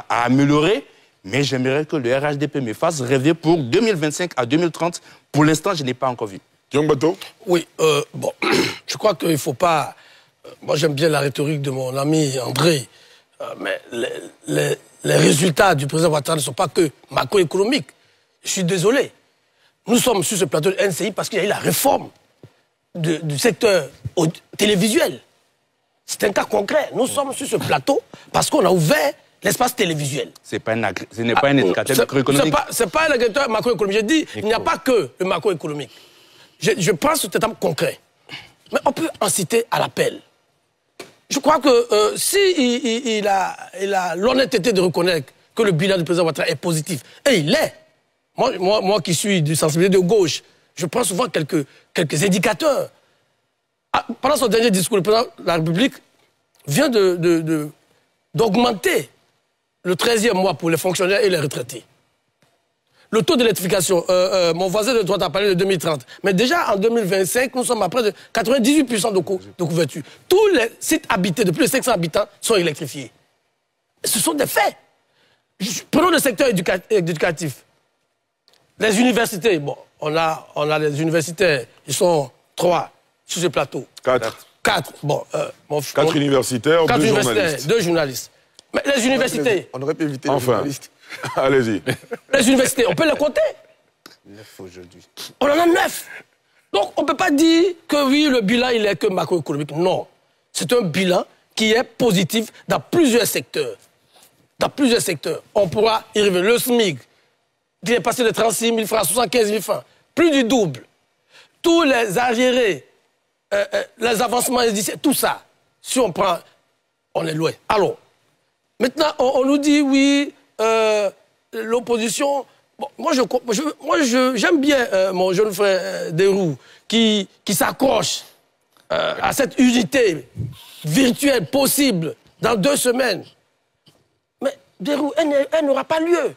améliorer, mais j'aimerais que le RHDP me fasse rêver pour 2025 à 2030. Pour l'instant, je n'ai pas encore vu. Guillaume Bateau? Oui, bon, je crois qu'il ne faut pas... moi, j'aime bien la rhétorique de mon ami André, mais les résultats du président Ouattara ne sont pas que macroéconomiques. Je suis désolé. Nous sommes sur ce plateau de NCI parce qu'il y a eu la réforme du secteur télévisuel. C'est un cas concret. Nous sommes sur ce plateau parce qu'on a ouvert l'espace télévisuel. Ce n'est pas un indicateur macroéconomique. Ce n'est pas un indicateur macroéconomique. Je dis, il n'y a pas que le macroéconomique. Je pense que c'est un concret. Mais on peut en citer à l'appel. Je crois que il a l'honnêteté de reconnaître que le bilan du président Ouattara est positif, et il l'est. Moi qui suis du sensibilité de gauche, je prends souvent quelques indicateurs. Pendant son dernier discours, le président de la République vient d'augmenter le 13e mois pour les fonctionnaires et les retraités. Le taux d'électrification, mon voisin de droite a parlé de 2030. Mais déjà en 2025, nous sommes à près de 98% de couverture. Tous les sites habités de plus de 500 habitants sont électrifiés. Ce sont des faits. Prenons le secteur éducatif. Les universités, bon, on a les universitaires, ils sont 3 sur ce plateau. 4. Bon, 4 universitaires, 2 journalistes. 2 journalistes. Mais les universités... On aurait pu éviter les journalistes. Allez-y. Les universités, on peut les compter. 9 aujourd'hui. On en a 9. Donc, on ne peut pas dire que oui, le bilan, il est que macroéconomique. Non. C'est un bilan qui est positif dans plusieurs secteurs. Dans plusieurs secteurs. On pourra y arriver. Le SMIC, qui est passé de 36 000 francs à 75 000 francs. Plus du double. Tous les arriérés, les avancements, tout ça. Si on prend, on est loin. Alors, maintenant, on nous dit, oui, l'opposition... Bon, moi, j'aime bien mon jeune frère Deroux qui s'accroche à cette unité virtuelle possible dans 2 semaines. Mais Deroux, elle n'aura pas lieu.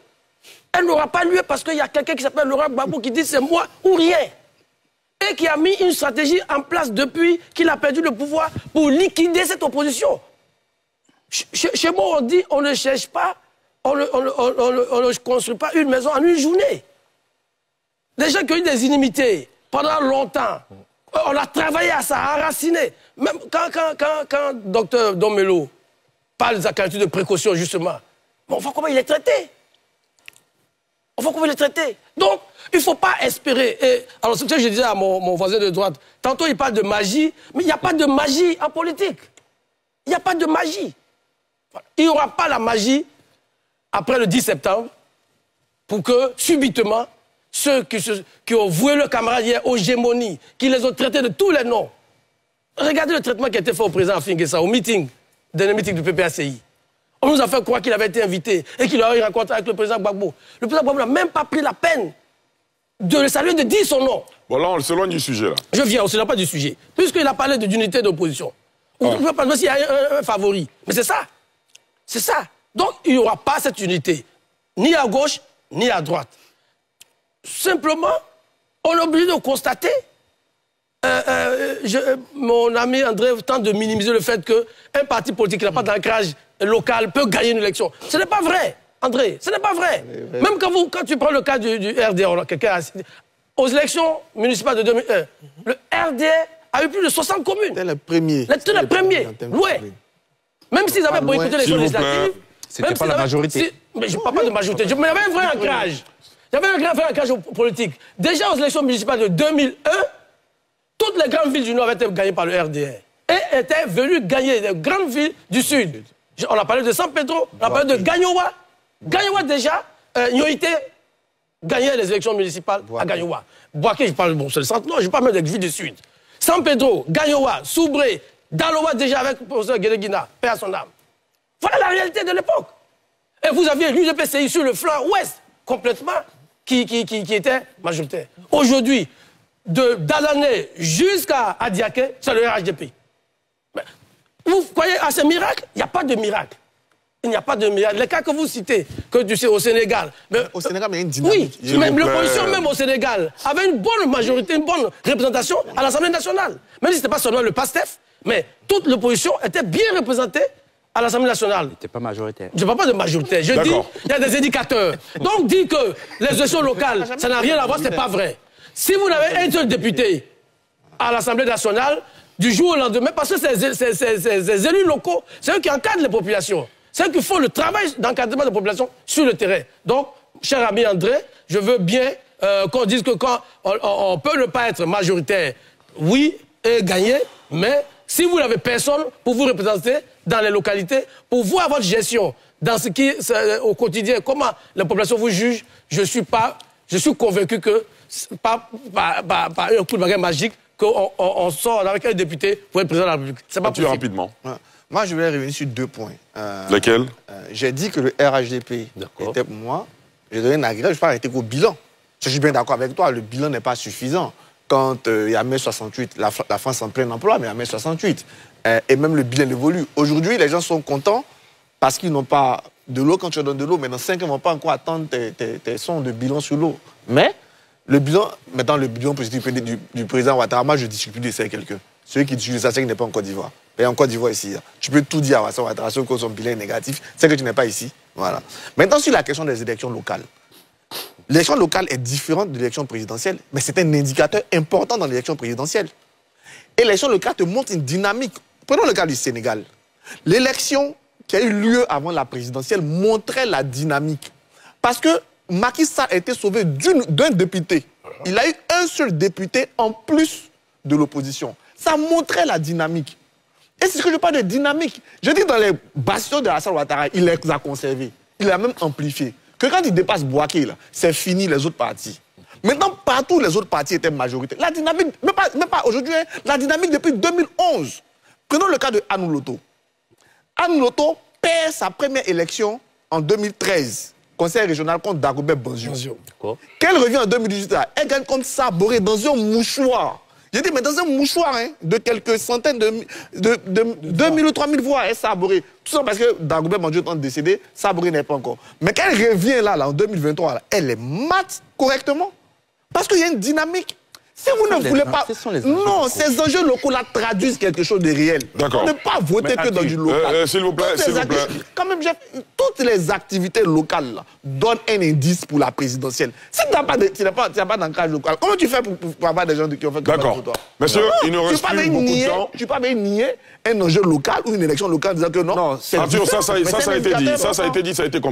Elle n'aura pas lieu parce qu'il y a quelqu'un qui s'appelle Laurent Gbagbo qui dit c'est moi ou rien. Et qui a mis une stratégie en place depuis qu'il a perdu le pouvoir pour liquider cette opposition. Chez moi, on dit on ne cherche pas, on ne construit pas une maison en une journée. Les gens qui ont eu des inimités pendant longtemps, on a travaillé à ça, à enraciner. même quand Dr Domelo parle de sa qualité de précaution, justement, on voit comment il est traité. On voit comment il est traité. Donc, il ne faut pas espérer. Et, alors, c'est ce que je disais à mon voisin de droite. Tantôt, il parle de magie, mais il n'y a pas de magie en politique. Il n'y a pas de magie. Il n'y aura pas la magie après le 10 septembre pour que, subitement, ceux qui ont voué le camarade hier aux gémonies, qui les ont traités de tous les noms. Regardez le traitement qui a été fait au président Fingessa, au dernier meeting du PPACI. On nous a fait croire qu'il avait été invité et qu'il aurait rencontré avec le président Gbagbo. Le président Gbagbo n'a même pas pris la peine de le saluer, de dire son nom. Bon, là, on s'éloigne du sujet, là. Je viens, on ne s'éloigne pas du sujet. Puisqu'il a parlé d'unité d'opposition. On ne peut pas dire s'il y a un favori. Mais c'est ça. C'est ça. Donc, il n'y aura pas cette unité, ni à gauche, ni à droite. Simplement, on est obligé de constater, mon ami André tente de minimiser le fait qu'un parti politique qui n'a pas d'ancrage local peut gagner une élection. Ce n'est pas vrai, André, ce n'est pas vrai. Même quand tu prends le cas du RDR, aux élections municipales de 2001, le RDR a eu plus de 60 communes. C'était le premier. C'était le premier, oui. Même s'ils avaient boycotté les élections législatives, c'était pas la majorité. Mais je ne parle pas de majorité. Mais il y avait un vrai ancrage. Il y avait un vrai ancrage politique. Déjà aux élections municipales de 2001, toutes les grandes villes du Nord avaient été gagnées par le RDR. Et étaient venues gagner les grandes villes du Sud. On a parlé de San Pedro, on a parlé de Gagnoa. Gagnoa déjà, Nyoïté gagnait les élections municipales à Gagnoa. Boaké, je parle, bon, c'est le centre, non, je parle même des villes du Sud. San Pedro, Gagnoa, Soubré, Daloa déjà avec le professeur Guéléguina, paix à son âme. Voilà la réalité de l'époque. Et vous aviez l'UDPCI sur le flanc ouest, complètement, qui était majoritaire. Aujourd'hui, de Dalané jusqu'à Adiaké, c'est le RHDP. Mais vous croyez à ce miracle? Il n'y a pas de miracle. Il n'y a pas de miracle. Les cas que vous citez, que tu sais au Sénégal. Mais, au Sénégal, il y a une dynamique. Oui, même l'opposition même au Sénégal avait une bonne majorité, une bonne représentation à l'Assemblée nationale. Même si ce n'était pas seulement le PASTEF, mais toute l'opposition était bien représentée à l'Assemblée nationale. Il n'était pas majoritaire. Je ne parle pas de majoritaire. Je dis il y a des indicateurs. Donc dire que les élections locales, ça n'a rien à voir, ce n'est pas vrai. Si vous n'avez un seul député à l'Assemblée nationale, du jour au lendemain, parce que ces élus locaux, c'est eux qui encadrent les populations. C'est eux qui font le travail d'encadrement des populations sur le terrain. Donc, cher ami André, je veux bien qu'on dise que quand on peut ne pas être majoritaire, oui, et gagner, mais si vous n'avez personne pour vous représenter dans les localités, pour voir votre gestion dans ce qui au quotidien, comment la population vous juge, je suis convaincu que par un coup de baguette magique qu'on sort avec un député pour être président de la République. C'est pas possible. Rapidement. Moi, je vais revenir sur 2 points. Lesquels? J'ai dit que le RHDP était pour moi, j'ai donné un agrément, je ne vais pas arrêter qu'au bilan. Je suis bien d'accord avec toi, le bilan n'est pas suffisant. Quand il y a mai 68, la France en plein emploi, mais il y a mai 68. Et même le bilan évolue. Aujourd'hui, les gens sont contents parce qu'ils n'ont pas de l'eau quand tu leur donnes de l'eau, mais dans 5 ans, ils ne vont pas encore attendre tes sons de bilan sur l'eau. Mais le bilan, maintenant le bilan positif du président Ouattara, moi je discute plus de ça avec quelqu'un. Celui qui discute de ça, c'est qu'il n'est pas en Côte d'Ivoire. Et en Côte d'Ivoire ici, tu peux tout dire à Ouattara, sauf que son bilan est négatif, c'est que tu n'es pas ici. Voilà. Maintenant, sur la question des élections locales. L'élection locale est différente de l'élection présidentielle, mais c'est un indicateur important dans l'élection présidentielle. Et l'élection locale te montre une dynamique. Prenons le cas du Sénégal. L'élection qui a eu lieu avant la présidentielle montrait la dynamique. Parce que Macky Sall a été sauvé d'un député. Il a eu un seul député en plus de l'opposition. Ça montrait la dynamique. Et c'est ce que je parle de dynamique. Je dis dans les bastions de Alassane Ouattara, il les a conservés. Il les a même amplifiés. Que quand il dépasse Boaké, c'est fini les autres partis. Maintenant, partout les autres partis étaient majoritaires. La dynamique, même pas aujourd'hui, hein, la dynamique depuis 2011. Prenons le cas de Anou Loto. Anou Loto perd sa première élection en 2013. Conseil régional contre Dagobert Banzio. Qu'elle revient en 2018, elle gagne contre Saboré dans un mouchoir. J'ai dit, mais dans un mouchoir hein, de quelques centaines de 2000 ou 3000 voix, elle Saboré. Tout ça parce que Dagobert Banzio est décédé, Saboré n'est pas encore. Mais quand elle revient là en 2023, elle est mate correctement. Parce qu'il y a une dynamique. Si vous ne voulez pas... Non, locaux. ces enjeux locaux-là traduisent quelque chose de réel. D'accord. Ne pas voter que dans du local. S'il vous plaît, s'il vous plaît. Quand même, toutes les activités locales là, donnent un indice pour la présidentielle. Si tu n'as pas d'ancrage local, comment tu fais pour avoir des gens qui ont fait campagne pour toi? Monsieur, il ne reste plus beaucoup de temps. Tu ne peux pas nier un enjeu local ou une élection locale en disant que non. Arthur, ça a été dit, ça a été compris.